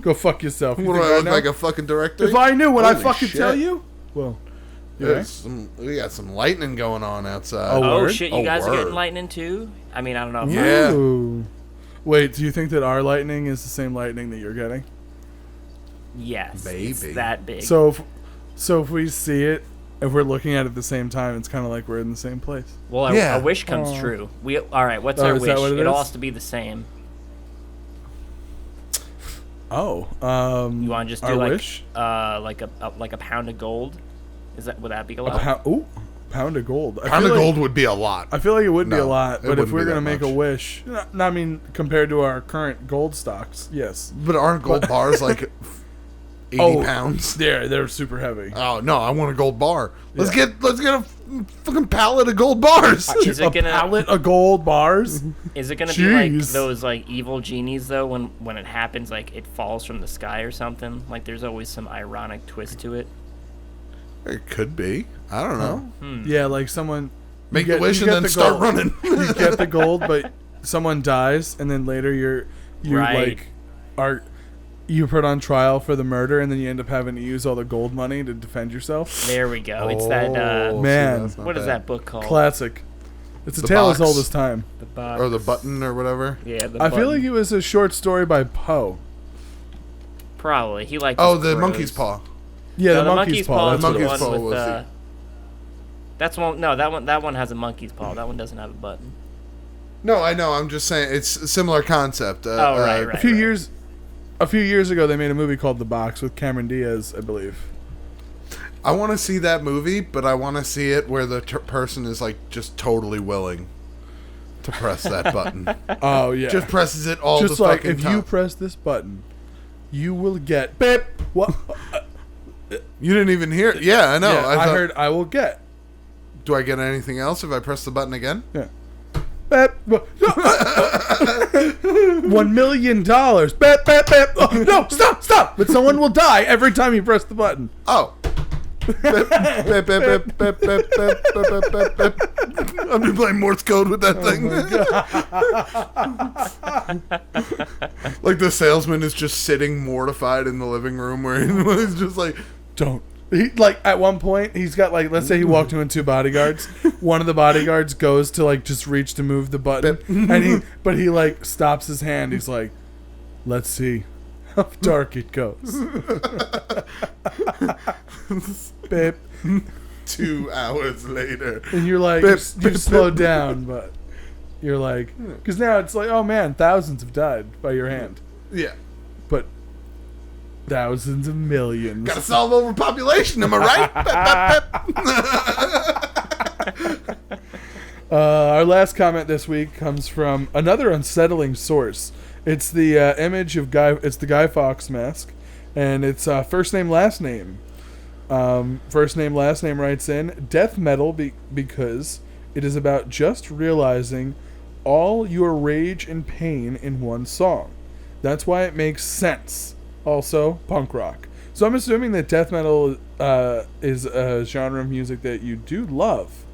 Go fuck yourself. You What do think I I look know? like, a fucking director? If I knew, would I Holy fucking shit. tell you? Well, We got some lightning going on outside. Oh, Oh word? shit! You Oh, guys are word. getting lightning too? I mean, I don't know. If Yeah. Ooh. Wait, do you think that our lightning is the same lightning that you're getting? Yes. Maybe. It's that big. So if we see it, if we're looking at it at the same time, it's kind of like we're in the same place. well, Yeah. a wish comes Aw. true. All right. What's Oh, our is wish? that what it all is? has to be the same. Oh, You want to just do our like wish? like a pound of gold? Would that be allowed? Pound of gold. Pound of gold would be a lot. I feel like it would be a No, lot, it but if wouldn't we're be gonna that make a much. wish, I mean, compared to our current gold stocks, yes. But aren't gold bars 80 pounds. They're super heavy. Oh no, I want a gold bar. Let's get a fucking pallet of gold bars. Is it gonna Pallet of gold bars? Is it gonna be like Jeez. those like evil genies though? When it happens, like it falls from the sky or something. Like there's always some ironic twist to it. It could be. I don't know. Yeah, like someone Make you a wish you and then the start gold. running. You get the gold, but someone dies, and then later you Right. like are you put on trial for the murder, and then you end up having to use all the gold money to defend yourself. There we go. It's that. Oh, Man. see, that's not What is bad. that book called? Classic. It's a The tale as box. old as time. The box. Or the button or whatever. Yeah. I feel like it was a short story by Poe. Probably he liked. Oh, his the prose. monkey's paw. Yeah, No, the monkey's paw. is That's The what it monkey's was. paw with. was the- That's one. No, that one has a monkey's paw. That one doesn't have a button. No, I know. I'm just saying it's a similar concept. Right. A few years ago, they made a movie called The Box with Cameron Diaz, I believe. I want to see that movie, but I want to see it where the person is like just totally willing to press that button. Oh yeah, Just presses it all just the like fucking if time. you press this button, you will get beep. What? You didn't even hear it. Yeah, I know. Yeah, I thought, heard I will get. Do I get anything else if I press the button again? Yeah. Beep. $1 million. Beep, beep, beep. Oh, no, stop. But someone will die every time you press the button. Oh. Beep, beep, beep, beep, beep, beep, beep, beep, beep. I'm just playing Morse code with that thing. Like the salesman is just sitting mortified in the living room where he's just like, Don't. He, like at one point he's got like, let's say he walked in 2 bodyguards. One of the bodyguards goes to like just reach to move the button, and he like stops his hand. He's like, let's see how dark it goes. Babe. 2 hours later. And you're like, Bip, you bip, slowed bip. down, but you're like, because now it's like, oh man, thousands have died by your hand, Yeah. but thousands of millions. Gotta solve overpopulation, am I right? Our last comment this week comes from another unsettling source. It's the image of It's the Guy Fawkes mask, and it's first name last name. First name last name writes in death metal because it is about just realizing all your rage and pain in one song. That's why it makes sense. Also, punk rock. So I'm assuming that death metal is a genre of music that you do love.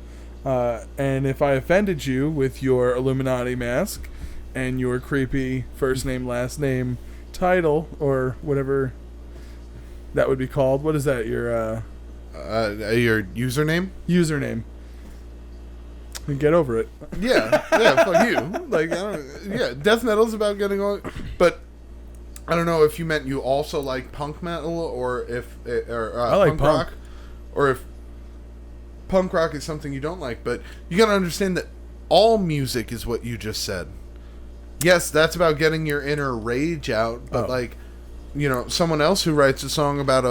And if I offended you with your Illuminati mask and your creepy first name, last name title, or whatever that would be called, what is that? Your username? username. Get over it. Yeah, fuck you. Like, death metal's about getting on, but I don't know if you meant you also like punk metal or if I like punk punk. rock, or if punk rock is something you don't like. But you got to understand that all music is what you just said. Yes, that's about getting your inner rage out, but like, someone else who writes a song about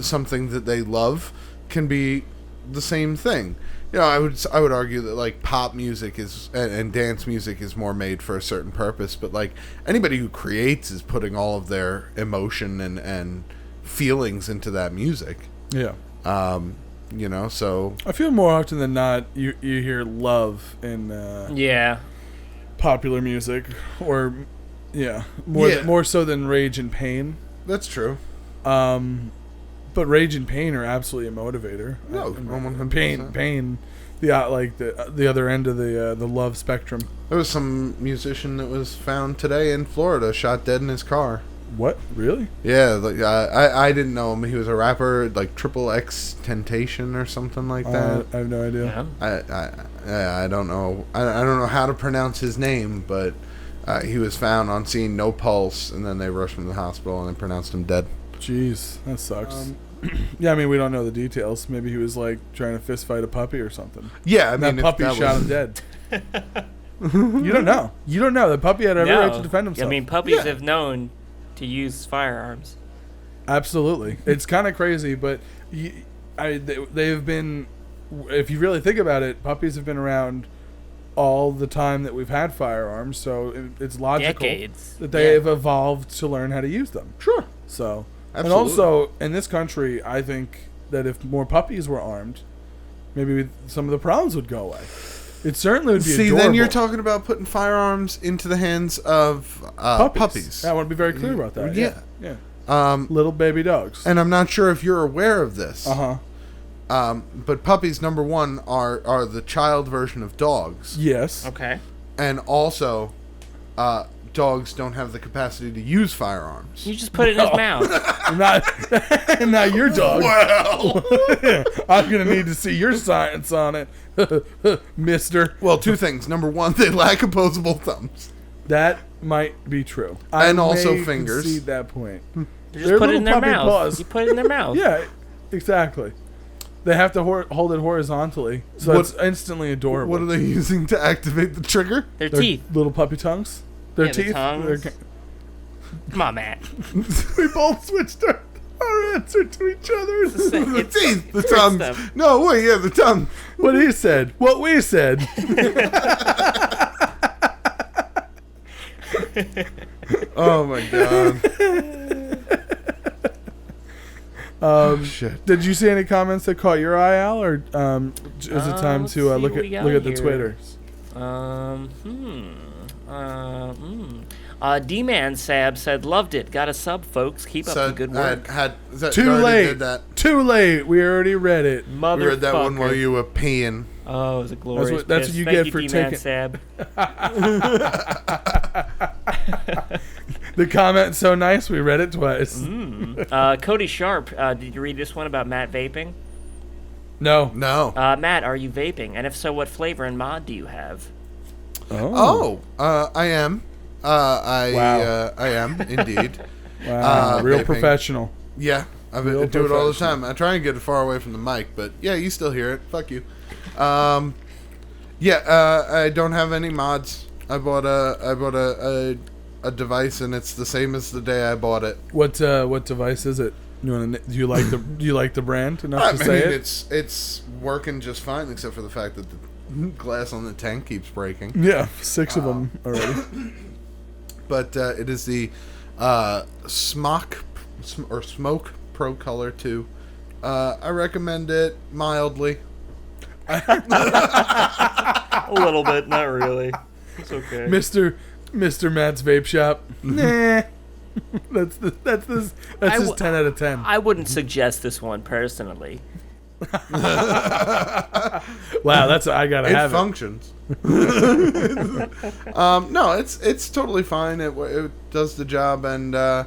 something that they love can be the same thing. I would argue that like pop music is and dance music is more made for a certain purpose, but like anybody who creates is putting all of their emotion and feelings into that music. Yeah. So I feel more often than not you hear love in Yeah. popular music, or more so than rage and pain. that's true. But rage and pain are absolutely a motivator. No, And 100%. pain, the other end of the love spectrum. There was some musician that was found today in Florida, shot dead in his car. What? Really? Yeah, like I didn't know him. He was a rapper, like XXX Temptation or something like that. I have no idea. Yeah. I don't know. I don't know how to pronounce his name, but he was found on scene, no pulse, and then they rushed him to the hospital and they pronounced him dead. Jeez, that sucks. Yeah, I mean, we don't know the details. Maybe he was like trying to fist fight a puppy or something. Yeah, I And mean, that puppy if shot him dead. You don't know. You don't know. The puppy had every right to defend himself. I mean, puppies Yeah. have known to use firearms. Absolutely. It's kind of crazy, but they've been, if you really think about it, puppies have been around all the time that we've had firearms, so it's logical Decades. that they have evolved to learn how to use them. Sure. So Absolutely. And also, in this country, I think that if more puppies were armed, maybe some of the problems would go away. It certainly would be See, adorable. then you're talking about putting firearms into the hands of puppies. Yeah, I want to be very clear about that. Yeah. Yeah. Um, Little baby dogs. and I'm not sure if you're aware of this. Uh-huh. But puppies, number one, are the child version of dogs. Yes. Okay. And also, dogs don't have the capacity to use firearms. You just put it in his mouth. Not your dog. Well, I'm going to need to see your science on it, mister. well, two things. Number one, they lack opposable thumbs. That might be true. And I also may fingers. concede that point. You They're just put it little in their puppy mouth. paws. You put it in their mouth. Yeah, exactly. They have to hold it horizontally, so What- it's instantly adorable. What are they using to activate the trigger? Their Their teeth. little puppy tongues? Their Yeah, the teeth? tongues. Their- Come on, Matt. we both switched our answer to each other. The teeth, the it's tongues. stuff. No, wait, yeah, the tongue. What he said. What we said. Oh my god. Shit. Did you see any comments that caught your eye, Al, or is it time Let's to see look what we at got the here. Twitters? D-Man Sab said, loved it. Got a sub, folks. Keep up the good work. Too already late. Did that. Too late. We already read it. We Motherfucker. read that one while you were peeing. Oh, it was a glorious that's piss. what you Thank get for D-Man taking- Sab. The comment's so nice, we read it twice. Cody Sharp, did you read this one about Matt vaping? No. No. Matt, are you vaping? And if so, what flavor and mod do you have? I am. Wow. I am indeed. Wow. Real vaping. professional. Yeah, I Real do it all the professional. time. I try and get it far away from the mic, but yeah, you still hear it. Fuck you. I don't have any mods. I bought a device, and it's the same as the day I bought it. What device is it? Do you like the brand enough I to mean, say it? it's working just fine, except for the fact that the glass on the tank keeps breaking. Yeah, 6 of them already. But it is the Smoke Pro Color 2. I recommend it mildly. A little bit, not really. It's okay. Mr. Matt's Vape Shop. Nah. That's his 10 out of 10. I wouldn't suggest this one personally. Wow, I gotta It have functions. No, it's totally fine. It does the job, and yeah,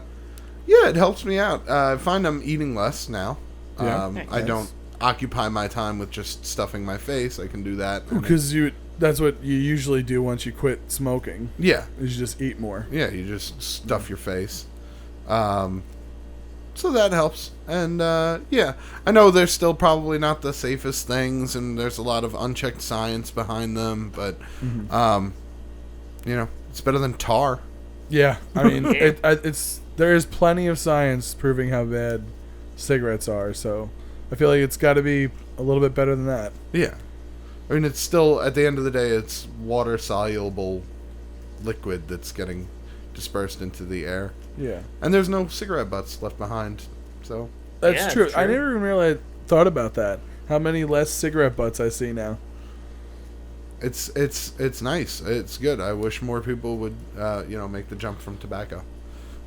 it helps me out. I find I'm eating less now. Yeah. I don't occupy my time with just stuffing my face. I can do that. it and because that's what you usually do once you quit smoking. yeah, Is you just eat more. yeah, you just stuff your face. So that helps. And yeah, I know they're still probably not the safest things, and there's a lot of unchecked science behind them, but it's better than tar. Yeah, I mean, there is plenty of science proving how bad cigarettes are. So I feel like it's got to be a little bit better than that. Yeah. I mean, it's still, at the end of the day, it's water-soluble liquid that's getting dispersed into the air. Yeah, And there's no cigarette butts left behind, so... that's Yeah, true. it's I true. never even really thought about that. How many less cigarette butts I see now? It's nice. It's good. I wish more people would, make the jump from tobacco.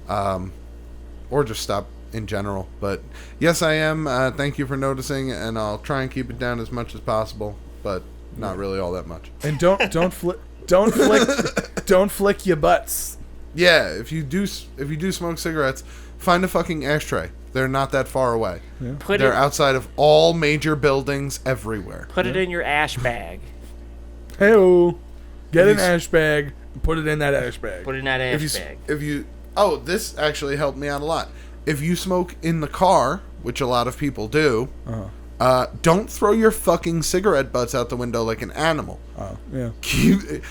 Or just stop in general. But, yes, I am. Thank you for noticing, and I'll try and keep it down as much as possible, but not really all that much. And don't flick your butts. Yeah, if you do smoke cigarettes, find a fucking ashtray. They're not that far away. Put They're it outside of all major buildings everywhere. put it in your ash bag. Hey-o. Get If an you ash bag and put it in that ash bag. Put it in that ash bag. This actually helped me out a lot. If you smoke in the car, which a lot of people do, don't throw your fucking cigarette butts out the window like an animal. Oh, yeah. Keep, a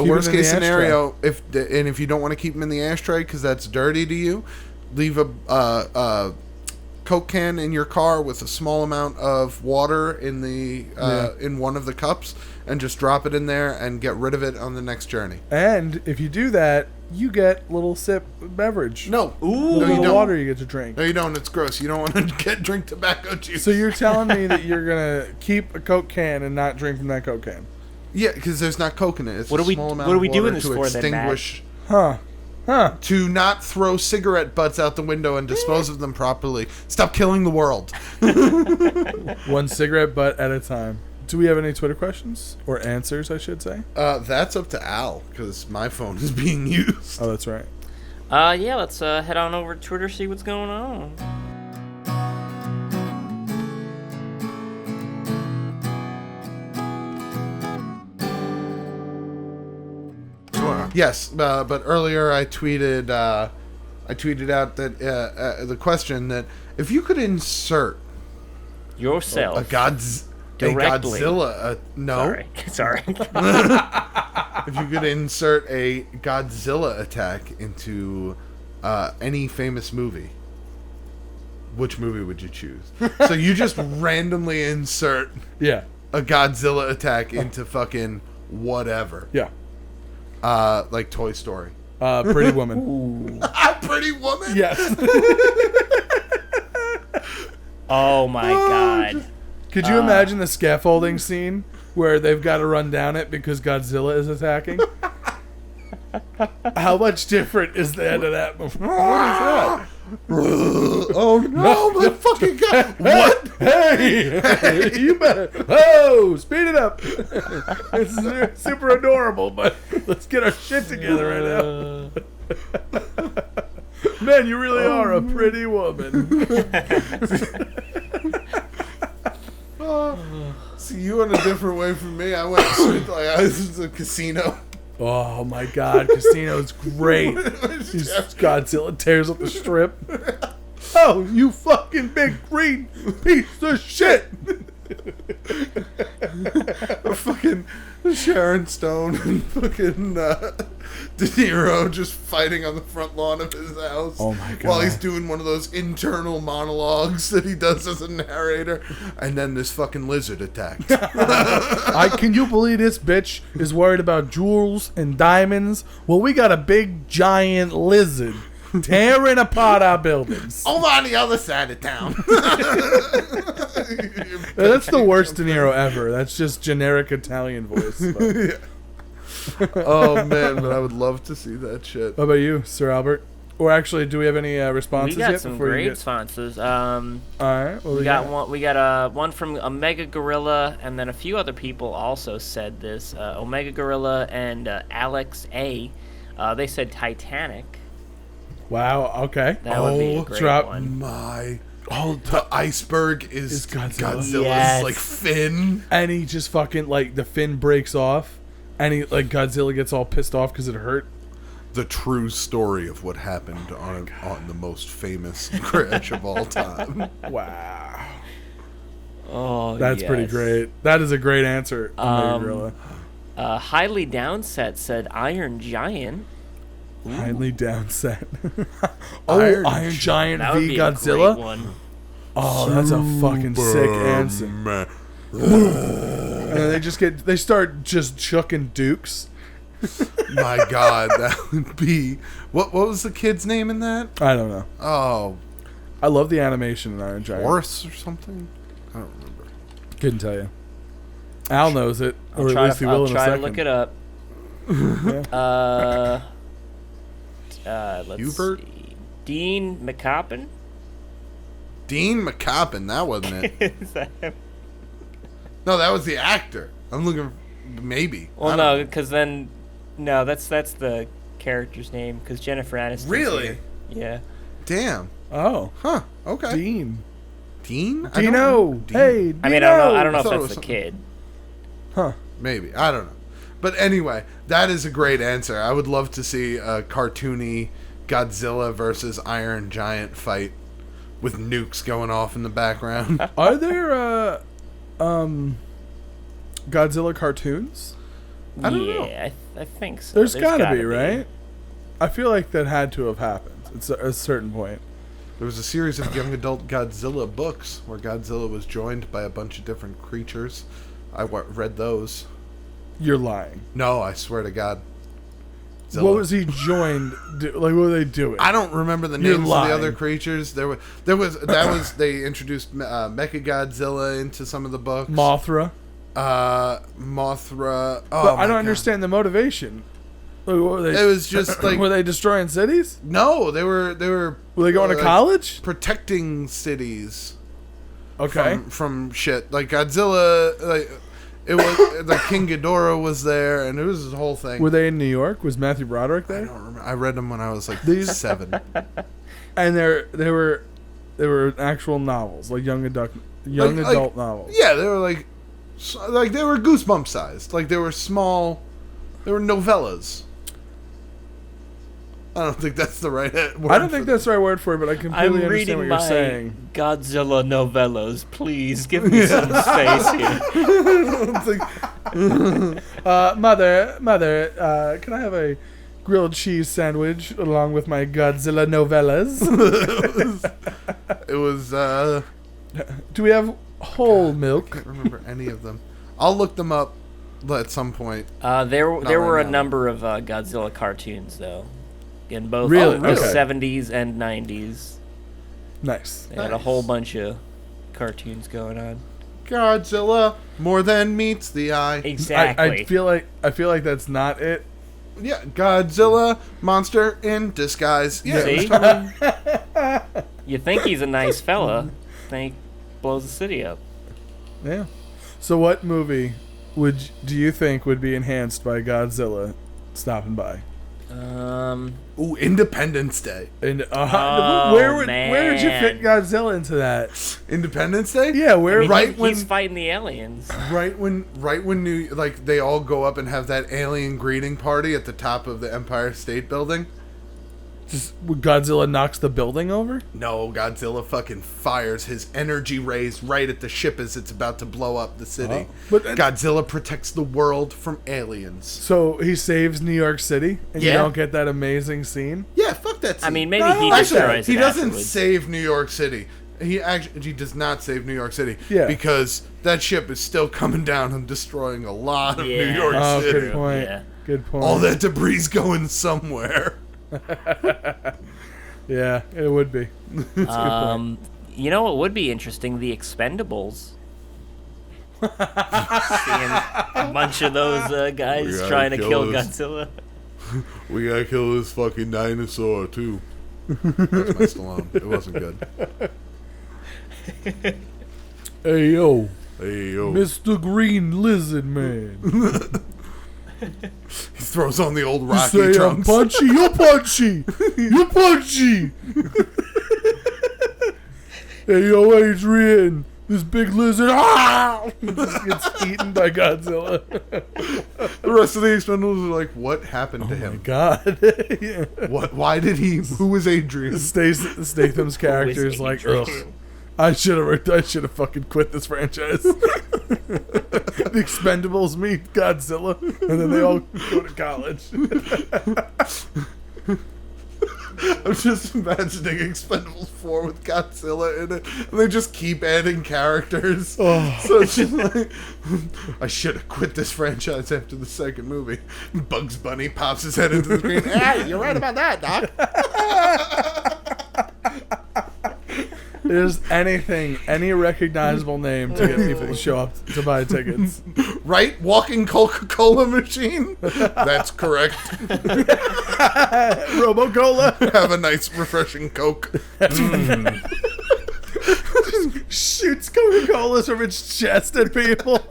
worst them in case the scenario, if you don't want to keep them in the ashtray because that's dirty to you, leave a Coke can in your car with a small amount of water in the in one of the cups, and just drop it in there and get rid of it on the next journey. And if you do that, you get little sip beverage. No. Ooh. No, you little don't. water you get to drink. No, you don't. It's gross. You don't want to drink tobacco juice. So you're telling me that you're gonna keep a Coke can and not drink from that Coke can? Yeah, because there's not Coke in it. It's What a are we- small amount what are of we doing water this to for then, Matt? extinguish, Huh? to not throw cigarette butts out the window and dispose of them properly. Stop killing the world. One cigarette butt at a time. Do we have any Twitter questions or answers? I should say. That's up to Al because my phone is being used. Oh, that's right. Yeah, let's head on over to Twitter, see what's going on. Yes, but earlier I tweeted out that the question that if you could insert Yourself. a Directly. Godzilla, no, Sorry. if you could insert a Godzilla attack into any famous movie, which movie would you choose? So you just randomly insert Yeah. a Godzilla attack into fucking whatever, Yeah. like Toy Story. Pretty Woman. Pretty Woman. Yes. Oh my god. Could you imagine the scaffolding scene where they've got to run down it because Godzilla is attacking? How much different is the end of that movie? What is that? Oh no, my fucking god! What? Hey, you better. Oh, speed it up. It's super adorable, but let's get our shit together right now. Man, you really are a pretty woman. See, you went a different way from me. I went straight like I was a casino. Oh my god, Casino's great. Godzilla tears up the strip. Oh, you fucking big green piece of shit. Fucking Sharon Stone and fucking De Niro just fighting on the front lawn of his house. Oh my God. While he's doing one of those internal monologues that he does as a narrator, and then this fucking lizard attacked. Can you believe this bitch is worried about jewels and diamonds? Well, we got a big giant lizard tearing apart our buildings. Over on the other side of town. That's the worst De Niro ever. That's just generic Italian voice. But. Oh man, but I would love to see that shit. How about you, Sir Albert? Or actually, do we have any responses We got yet? some before you great get... sponsors. All right. Well, We got one. We got one from Omega Gorilla, and then a few other people also said this. Omega Gorilla and Alex A. They said Titanic. Wow. Okay. That would be a great drop one. My the iceberg is Godzilla's Yes. like fin. And he just fucking like the fin breaks off, and he like Godzilla gets all pissed off because it hurt. The true story of what happened on the most famous crash of all time. Wow. Oh, That's pretty yes. great. That is a great answer. Omega Gorilla. Highly Downset said Iron Giant. Highly downset. Iron Giant That would v be a Godzilla. great one. Oh, that's a fucking sick answer. Man. And then they start just chucking dukes. My God, that would be what was the kid's name in that? I don't know. Oh, I love the animation in Iron Giant. Boris or something? I don't remember. Couldn't tell you. Al knows it, or at least he will I'll in a try second. to look it up. Let's Hubert? see. Dean McCoppin? Dean McCoppin, that wasn't it. Is that him? No, that was the actor. I'm looking maybe. Well, I don't no, know. because then... No, that's the character's name, because Jennifer Aniston. Really? Yeah. Damn. Oh, Huh. Okay. Dean. Dean? I don't Dino. know. Dean? Hey, Dino. I mean, I don't know I if thought it that's was the something- kid. Huh. Maybe. I don't know. But anyway, that is a great answer. I would love to see a cartoony Godzilla versus Iron Giant fight with nukes going off in the background. Are there Godzilla cartoons? I don't know. Yeah, I think so. There's gotta be, right? I feel like that had to have happened at a certain point. There was a series of young adult Godzilla books where Godzilla was joined by a bunch of different creatures. I read those. You're lying. No, I swear to God. Godzilla. What was he joined? What were they doing? I don't remember the You're names of lying. the other creatures. They introduced Mechagodzilla into some of the books. Mothra. Mothra. Oh, But I don't God. understand the motivation. Like, what were they? It was just like were they destroying cities? no, they were Were they going to like, college? protecting cities. Okay. From shit like Godzilla. Like it was like King Ghidorah was there, and it was this whole thing. Were they in New York? Was Matthew Broderick I there? don't remember. I read them when I was like These- 7. And they were actual novels, like young adult novels. Yeah, they were like they were Goosebump sized. Like they were small. They were novellas. I don't think that's the right word. I don't think that's the right word for it, but I completely I'm understand reading what my you're saying. Godzilla novellas. Please give me some space here. It's like, mother, can I have a grilled cheese sandwich along with my Godzilla novellas? It was. Do we have whole milk? I can't remember any of them. I'll look them up at some point. There right were a now. number of Godzilla cartoons, though, in both Really? the Okay. 70s and 90s. Nice. They had a whole bunch of cartoons going on. Godzilla more than meets the eye. Exactly. I feel like that's not it. Yeah, Godzilla monster in disguise. Yeah, it was See? totally- You think he's a nice fella, then he blows the city up. Yeah. So what movie do you think would be enhanced by Godzilla stopping by? Ooh, Independence Day. And Oh, where would you fit man. Godzilla into that? Independence Day. Yeah, where I mean, Right he's fighting the aliens. Right when they all go up and have that alien greeting party at the top of the Empire State Building. just Godzilla knocks the building over? No, Godzilla fucking fires his energy rays right at the ship as it's about to blow up the city. But- Godzilla protects the world from aliens. So he saves New York City, and you Yeah. don't get that amazing scene. Yeah, fuck that scene. I mean, maybe No, he actually, destroys he it doesn't afterwards. save New York City. He does not save New York City. Yeah. Because that ship is still coming down and destroying a lot of New Yeah. York Oh, City. good point. Yeah. Good point. All that debris going somewhere. Yeah, it would be. That's a good point. You know what would be interesting? The Expendables. Seeing a bunch of those We guys gotta trying to kill kill this. Godzilla. We gotta kill this fucking dinosaur, too. That's my Stallone. It wasn't good. Hey yo, Hey, yo. Mr. Green Lizard Man. He throws on the old You Rocky say I'm trunks. punchy, you're punchy. You're punchy. Hey yo, Adrian. This big lizard just gets eaten by Godzilla. The rest of the Expendables are like, what happened to Oh my him? god. Yeah. What? Why did he? Who was Adrian? Statham's character is like, ugh. I should have fucking quit this franchise. The Expendables meet Godzilla, and then they all go to college. I'm just imagining Expendables 4 with Godzilla in it, and they just keep adding characters. Oh. So it's just like, I should have quit this franchise after the second movie. Bugs Bunny pops his head into the screen. Hey, you're right about that, Doc. There's any recognizable name to get people to show up to buy tickets. Right? Walking Coca-Cola machine? That's correct. Robo-Cola Have a nice, refreshing Coke. shoots Coca-Colas from its chest at people.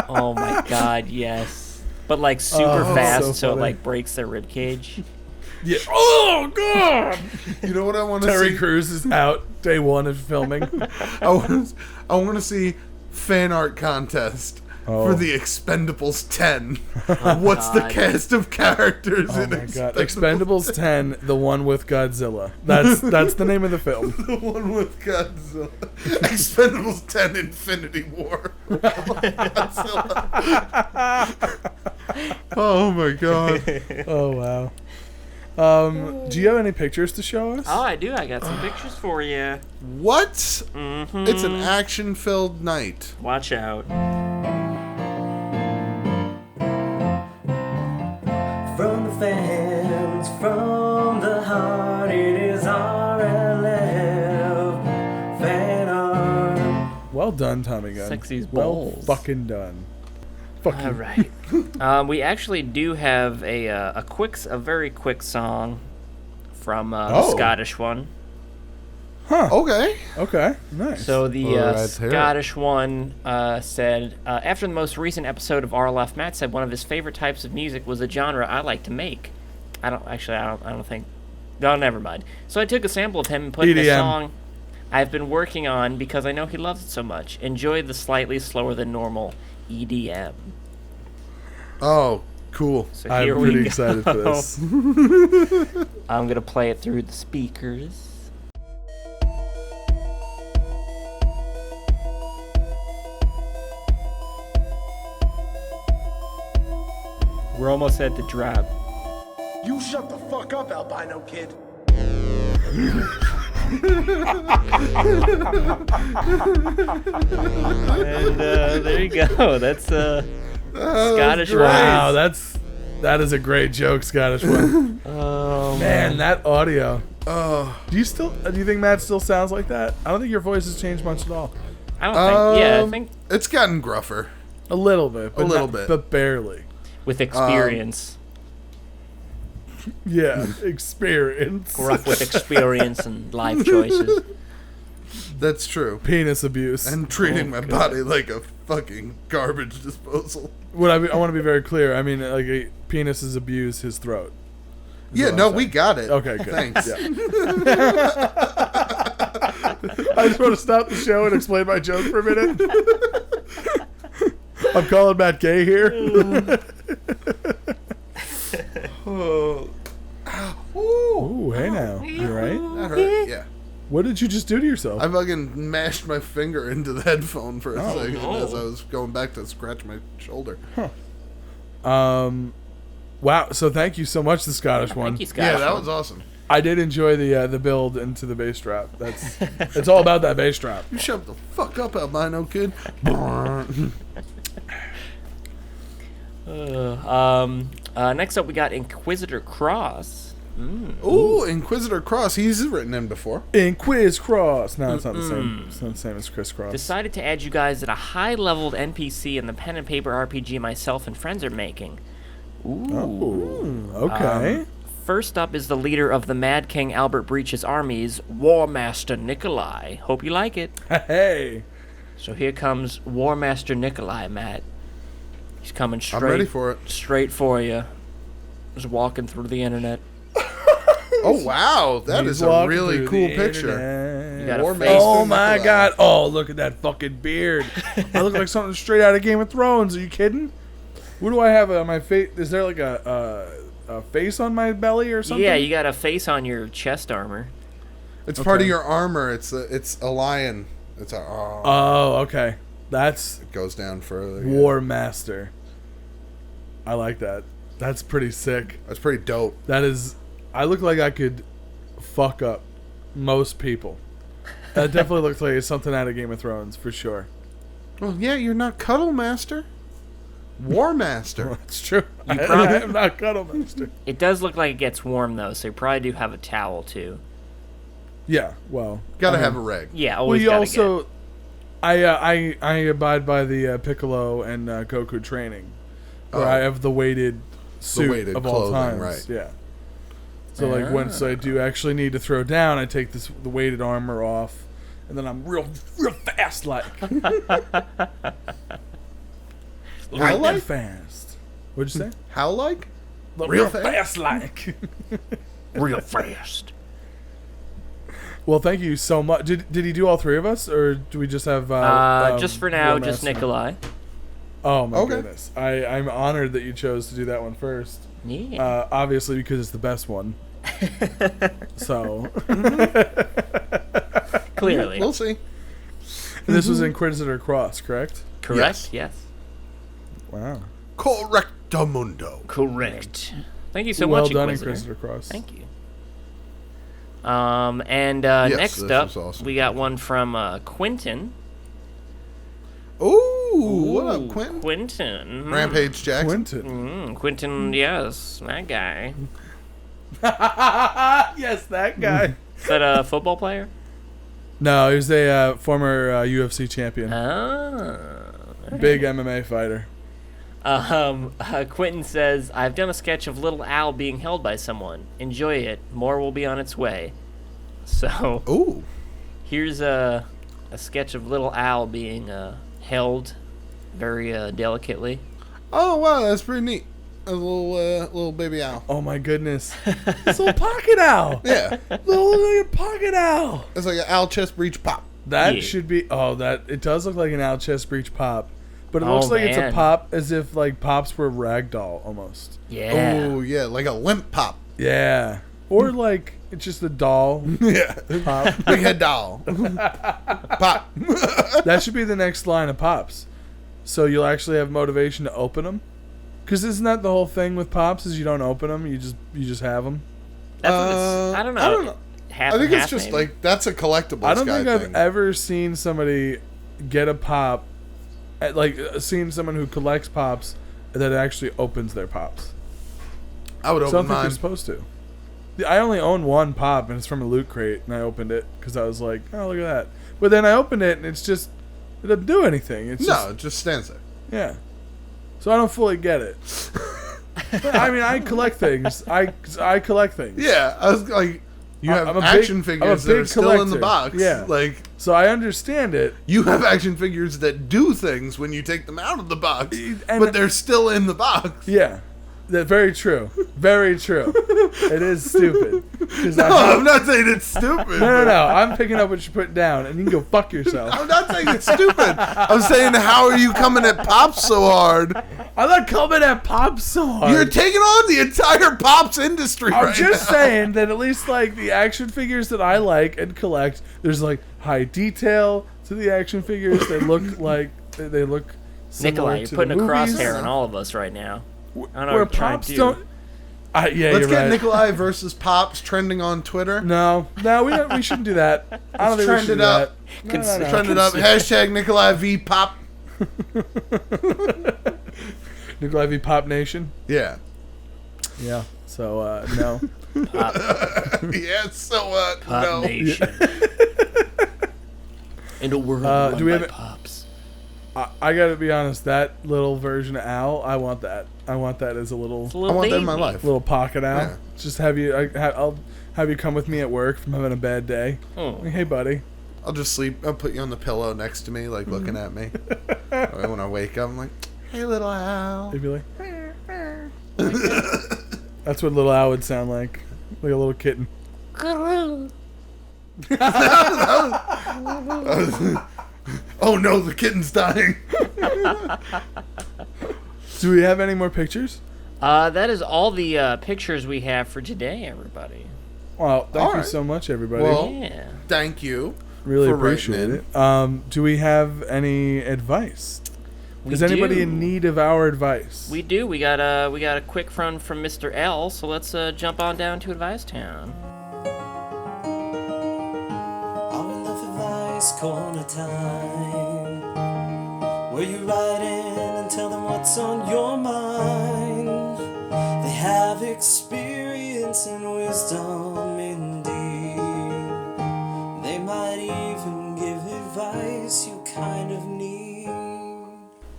Oh my god, yes. But like super Oh, fast, so so it funny. like breaks their rib cage. Yeah. Oh god! You know what I want to Terry see? Crews is out day one of filming. I want to see fan art contest Oh. for the Expendables 10. What's the God. cast of characters Oh in my god! Expendables? Expendables 10, the one with Godzilla. That's the name of the film. The one with Godzilla. Expendables 10 Infinity War. Godzilla. Oh my god. Oh wow. Do you have any pictures to show us? Oh, I do. I got some pictures for you. What? Mm-hmm. It's an action-filled night. Watch out. From the fans. Well done, Tommy Gunn. Sexy's well balls. fucking done. Fuck All you. right. We actually do have a very quick song from the Scottish one. Huh. Okay. Okay. Nice. So the Well, let's hear it. Scottish one said, after the most recent episode of RLF, Matt said one of his favorite types of music was a genre I like to make. I don't think. No, never mind. So I took a sample of him and put in a EDM. song I've been working on because I know he loves it so much. Enjoy the slightly slower than normal EDM. Oh, cool. So I'm here pretty we excited for go. this. I'm gonna play it through the speakers. We're almost at the drop. You shut the fuck up, albino kid. And there you go. That's Scottish great. Wow, one. that is a great joke, Scottish one. Oh Man, that audio. Oh. Do you think Matt still sounds like that? I don't think your voice has changed much at all. I don't think. Yeah, I think It's gotten gruffer. A little bit, but A little not- bit. but barely. with experience, Yeah, experience. gruff with experience and life choices. That's true. Penis abuse. And treating my body like a fucking garbage disposal. I want to be very clear. I mean, like, a penis is abuse his throat. is Yeah, what I'm no, saying. we got it. Okay, good. Thanks. Yeah. I just want to stop the show and explain my joke for a minute. I'm calling Matt gay here. Oh. Ooh. Ooh, hey now. You right? That hurt. Yeah. What did you just do to yourself? I fucking mashed my finger into the headphone for a second no. as I was going back to scratch my shoulder. Wow. So thank you so much, the Scottish one. Thank you, Scottish. Yeah, that one. was awesome. I did enjoy the build into the bass drop. It's all about that bass drop. You shut the fuck up, albino kid. Next up, we got Inquisitor Cross. Ooh, Inquisitor Cross. He's written in before. In Quiz Cross. No, it's not the same. It's not the same as Chris Cross. Decided to add you guys at a high-leveled NPC in the pen and paper RPG myself and friends are making. Ooh, okay. First up is the leader of the Mad King Albert Breach's armies, War Master Nikolai. Hope you like it. Hey. So here comes War Master Nikolai, Matt. He's coming straight. I'm ready for it. Straight for you. Just walking through the internet. Oh, wow. That He's is a walking really through cool the picture. internet. You got a War face. Master Oh my Nikolai. god. Oh, look at that fucking beard. I look like something straight out of Game of Thrones. Are you kidding? What do I have on my face? Is there like a face on my belly or something? Yeah, you got a face on your chest armor. It's part of Okay. your armor. It's a lion. It's a Oh, okay. That's it goes down further. War Master. I like that. That's pretty sick. That's pretty dope. That is. I look like I could fuck up most people. That definitely looks like it's something out of Game of Thrones for sure. Well, yeah, you're not Cuddle Master. War Master. That's true. I probably- am not Cuddle Master. It does look like it gets warm, though, so you probably do have a towel, too. Yeah. Well. Gotta I mean, have a reg. Yeah, Well, always you gotta also. I abide by the Piccolo and Goku training, where Oh. I have the weighted suit weighted of all clothing, times. right. Yeah. So like once I do actually need to throw down, I take the weighted armor off, and then I'm real fast like. How Real like? fast. What'd you say? How like? Real fast? fast like. get real fast. Well, thank you so much. Did he do all three of us, or do we just have? Just for now, War just Master? Nikolai. Oh my Okay. goodness! I'm honored that you chose to do that one first. Yeah. Obviously, because it's the best one. So Clearly. We'll see. this was Inquisitor Cross, correct? Correct? Yes. Wow. Correctamundo. Correct. Thank you so well much, done, Inquisitor. Inquisitor Cross. Thank you. And next this up, was awesome. we got one from Quentin. Ooh, what up, Ooh, Quentin? Quentin. Rampage Jackson. Quentin. Quentin, yes, that guy. Yes, that guy. Is that a football player? No, he was a former UFC champion. Oh. Big MMA fighter. Quentin says, I've done a sketch of Little Al being held by someone. Enjoy it. More will be on its way. So, Ooh. here's a sketch of Little Al being held very delicately. Oh, wow, that's pretty neat. A little baby owl. Oh my goodness. It's a little pocket owl. Yeah. Little pocket owl. It's like an owl chest breach pop. That Yeah. should be. Oh, it does look like an owl chest breach pop, but it Oh, looks like it's a man. pop as if like pops were ragdoll almost. Yeah. Oh, yeah, like a limp pop. Yeah, or like it's just a doll Yeah. pop. Big head doll. Pop. That should be the next line of pops. So you'll actually have motivation to open them. Because isn't that the whole thing with pops? Is you don't open them, you just have them. That's what it's, I don't know. I don't know. Half I think and it's half, just maybe. like, that's a collectibles I don't guy think I've thing. ever seen somebody get a pop, seen someone who collects pops that actually opens their pops. I would So I don't open think you're mine. supposed to. I only own one pop, and it's from a loot crate, and I opened it because I was like, oh, look at that. But then I opened it, and it doesn't do anything. It's No, it just stands there. yeah. So I don't fully get it. But, I mean, I collect things. I collect things. Yeah, I was like, you have I'm a action big- figures I'm a that are big still in the collector. box. Yeah. Like, So I understand it. you have action figures that do things when you take them out of the box, And- but they're still in the box. Yeah. That's very true. Very true. It is stupid. 'Cause No, I have- I'm not saying it's stupid. No. I'm picking up what you're putting down, and you can go fuck yourself. I'm not saying it's stupid. I'm saying, how are you coming at Pops so hard? I'm not coming at Pops so hard. You're taking on the entire Pops industry I'm right just now. saying that at least like the action figures that I like and collect, there's like high detail to the action figures. They look like they look similar Nikolai, you're to putting a the movies. crosshair on all of us right now. I don't know Where what you're trying Pops to do. don't. Yeah, Let's you're get right. Nikolai versus Pops trending on Twitter. No, we shouldn't do that. I don't think we trend should it do up. that. No. Trend it up. Hashtag Nikolai v Pop. Nikolai v Pop Nation. Yeah. Yeah. So no. Yeah, so, Pop no. Nation. In a world run do we by have- Pops. I gotta be honest. That little version of Al, I want that. I want that as a little It's a I little want that in my baby. life. little pocket Al. Yeah. Just have you. I'll have you come with me at work if I'm having a bad day. Oh. Like, hey, buddy. I'll just sleep. I'll put you on the pillow next to me, like looking at me. When I wake up, I'm like, hey, little Al. They'd be like. That's what little Al would sound like a little kitten. Oh no, the kitten's dying. Do we have any more pictures? That is all the pictures we have for today, everybody. Well, thank you Alright. so much, everybody. Well, Yeah. Thank you. really for appreciate writing it. Do we have any advice? We Is anybody do. in need of our advice? We do. We got a quick run from Mr. L. So let's jump on down to Advice Town. RLF Advice Corner time, where you write in and tell them what's on your mind. They have experience and wisdom indeed. They might even give advice you kind of need.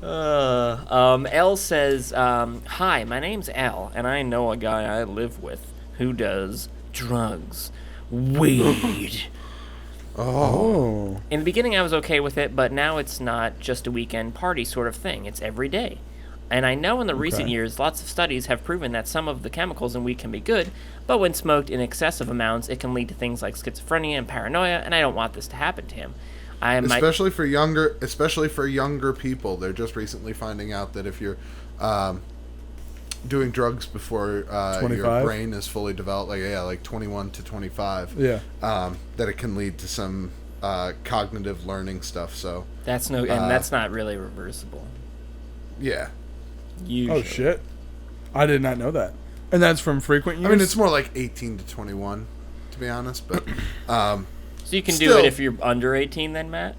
L says, hi, my name's L, and I know a guy I live with who does drugs. Weed. Oh. In the beginning, I was okay with it, but now it's not just a weekend party sort of thing. It's every day. And I know in the recent years, lots of studies have proven that some of the chemicals in weed can be good, but when smoked in excessive amounts, it can lead to things like schizophrenia and paranoia, and I don't want this to happen to him. Especially for younger people. They're just recently finding out that if you're doing drugs before your 25? brain is fully developed, like 21 to 25, Yeah. that it can lead to some cognitive learning stuff. So that's that's not really reversible. yeah, Usually. Oh shit. I did not know that. And that's from frequent use. I mean it's more like 18 to 21, to be honest. But So you can do Still- it if you're under 18 then, Matt?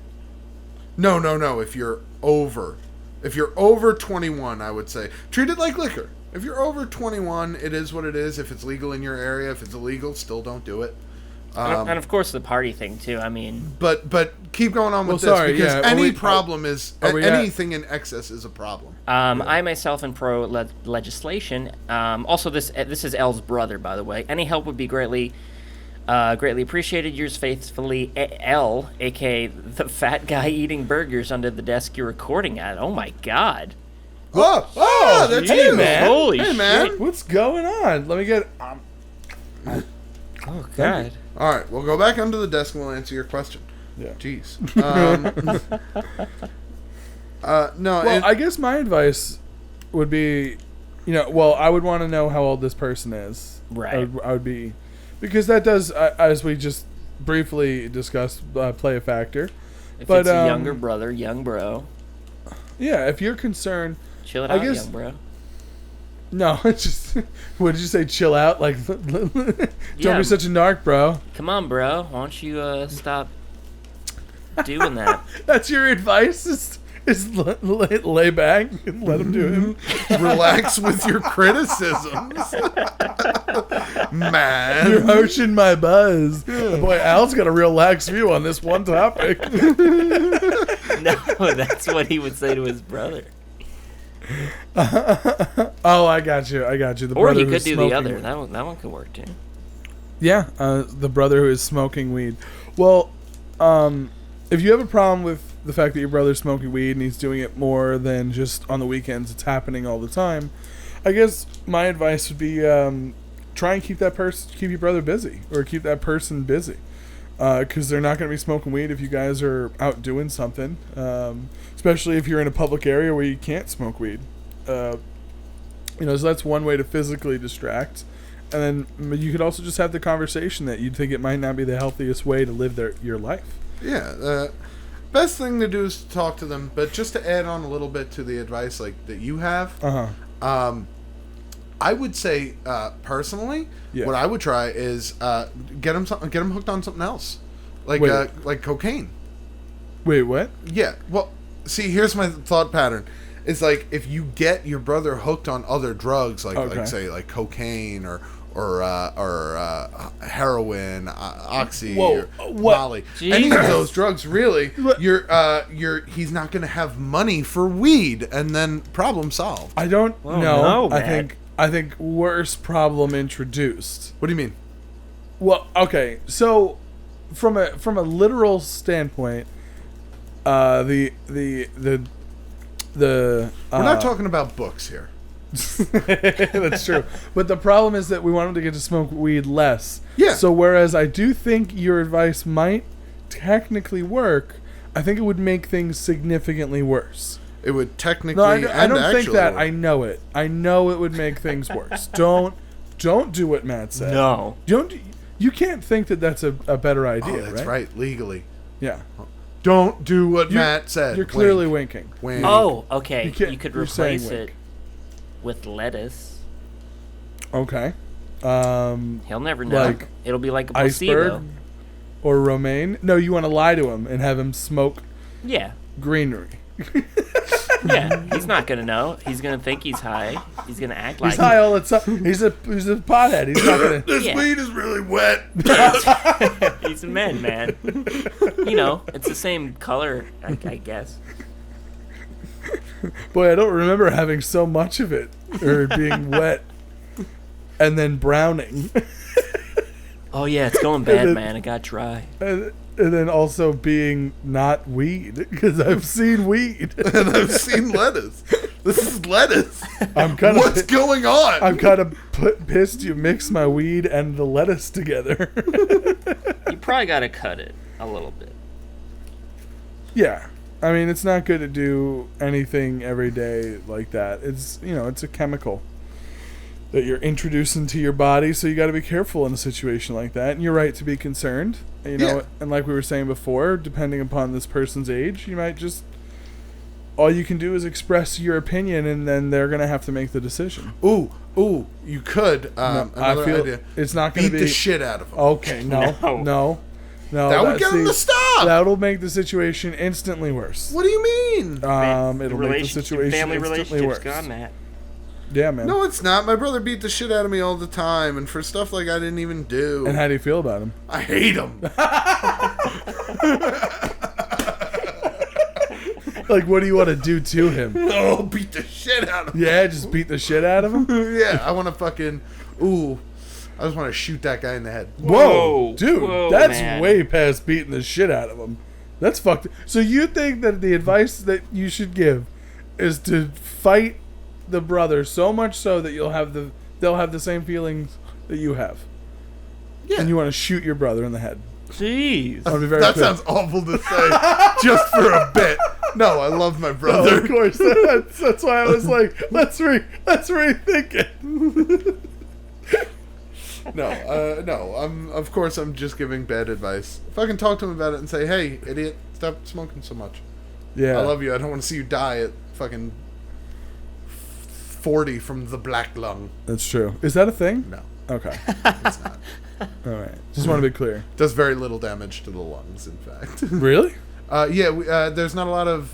no. If you're over 21, I would say treat it like liquor. If you're over 21, it is what it is. If it's legal in your area, if it's illegal, still don't do it. And of course the party thing too. I mean, But keep going on with Well, sorry, this because yeah, any are we- problem is are we at- anything in excess is a problem. I myself am pro legislation. Also, this is L's brother, by the way. Any help would be greatly appreciated. Yours faithfully, L, aka the fat guy eating burgers under the desk you're recording at. Oh my God! Oh, that's Hey, you, man. Holy Hey, shit! man. What's going on? Let me get. Oh God! All right, we'll go back under the desk and we'll answer your question. Yeah. Jeez. No. Well, I guess my advice would be, I would want to know how old this person is. Right. I would be, because that does, as we just briefly discussed, play a factor. If But, it's a younger brother, young bro, Yeah, if you're concerned, chill it I out, guess- young bro. no, it's just, what did you say? Chill out, like, don't Yeah. be such a narc, bro. Come on, bro. Why don't you stop doing that? That's your advice. Is lay back and let him do him. relax with your criticisms, man. You're harshing my buzz. Boy, Al's got a real lax view on this one topic. No, that's what he would say to his brother. Oh, I got you. The Or brother he who's could do smoking the other. weed. That one could work too. Yeah, the brother who is smoking weed. Well, if you have a problem with the fact that your brother's smoking weed and he's doing it more than just on the weekends, it's happening all the time, I guess my advice would be try and keep your brother busy, or keep that person busy, because they're not going to be smoking weed if you guys are out doing something, especially if you're in a public area where you can't smoke weed. So that's one way to physically distract. And then you could also just have the conversation that you'd think it might not be the healthiest way to live your life. Yeah. Best thing to do is to talk to them. But just to add on a little bit to the advice like that you have, I would say personally, what I would try is get them hooked on something else, like cocaine. Wait, what? Yeah. Well, see, here's my thought pattern. It's like if you get your brother hooked on other drugs, like cocaine or heroin, oxy, or Molly, any of those drugs, really, he's not going to have money for weed, and then problem solved. I don't Well, know. no, man. I think worse problem introduced. What do you mean? Well, okay, so from a literal standpoint, we're not talking about books here. That's true. But the problem is that we want him to get to smoke weed less. Yeah. So whereas I do think your advice might technically work, I think it would make things significantly worse. It would technically. No, I and don't think actually that. work. I know it. I know it would make things worse. Don't do what Matt said. No. You can't think that that's a better idea, Oh, that's right. Legally, Yeah. don't do what Matt said. You're clearly Wink. winking. Wink. Oh, okay. can't- You could you're saying replace wink. it with lettuce. Okay. He'll never know. Like It'll be like a placebo. Iceberg or romaine. No, you want to lie to him and have him smoke Yeah. greenery. Yeah. He's not gonna know. He's gonna think he's high. He's gonna act like He's high all the time. He's a pothead. He's not gonna. This Yeah. weed is really wet. he's a man. It's the same color, I guess. Boy, I don't remember having so much of it or being wet and then browning, Oh yeah, it's going bad, then- man. It got dry. and then also being not weed because I've seen weed. And I've seen lettuce. This is lettuce. I'm kind What's of. going on? I'm kind of pissed you mix my weed and the lettuce together. You probably gotta cut it a little bit. Yeah. I mean, it's not good to do anything every day like that. It's a chemical that you're introducing to your body, so you got to be careful in a situation like that. And you're right to be concerned. Yeah. And like we were saying before, depending upon this person's age, you might just all you can do is express your opinion, and then they're gonna have to make the decision. Ooh, you could. No, Another I feel idea. it's not gonna Beat be the shit out of them. Okay, no. That would get them to stop. That'll make the situation instantly worse. What do you mean? It'll make the situation Family instantly relationships worse. gone, Matt. Yeah, man. No, it's not. My brother beat the shit out of me all the time, and for stuff like I didn't even do. And how do you feel about him? I hate him. Like, what do you want to do to him? Oh, beat the shit out of him. Yeah, just beat the shit out of him? Yeah, I want to fucking... Ooh. I just want to shoot that guy in the head. Whoa, dude. Whoa, that's man. way past beating the shit out of him. That's fucked. So you think that the advice that you should give is to fight the brother so much so that they'll have the same feelings that you have. Yeah. And you want to shoot your brother in the head. Jeez. I want to be very That clear. sounds awful to say just for a bit. No, I love my Oh, brother. of course. That's why I was like, let's rethink it. No. Of course I'm just giving bad advice. Fucking talk to him about it and say, hey, idiot, stop smoking so much. Yeah. I love you. I don't want to see you die at fucking 40 from the black lung. That's true. Is that a thing? No, Okay. it's not. All right. Just want to be clear. Does very little damage to the lungs, in fact. Really? There's not a lot of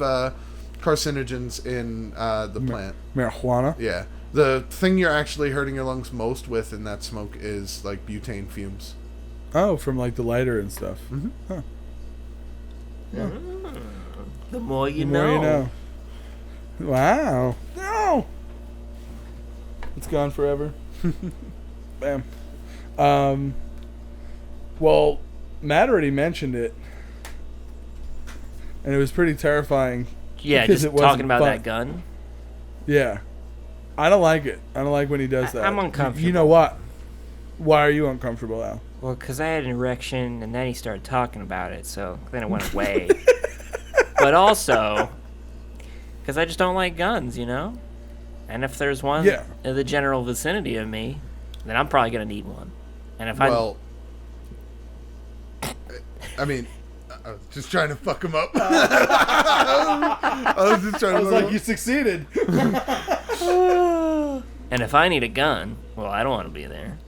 carcinogens in the plant. Marijuana? Yeah. The thing you're actually hurting your lungs most with in that smoke is like butane fumes. Oh, from like the lighter and stuff. Mm-hmm. Huh. The more you The know. more you know. Wow. No. It's gone forever. Bam. Well, Matt already mentioned it, and it was pretty terrifying. Yeah, because just it wasn't talking about fun. that gun. Yeah. I don't like it. I don't like when he does that. I'm uncomfortable. You know what? Why are you uncomfortable, Al? Well, because I had an erection, and then he started talking about it, so then it went away. But also, because I just don't like guns, you know? And if there's one Yeah. in the general vicinity of me, then I'm probably going to need one. And if Well, I mean, I was just trying to fuck him up. I was just trying to fuck him up. you succeeded. And if I need a gun, well, I don't want to be there.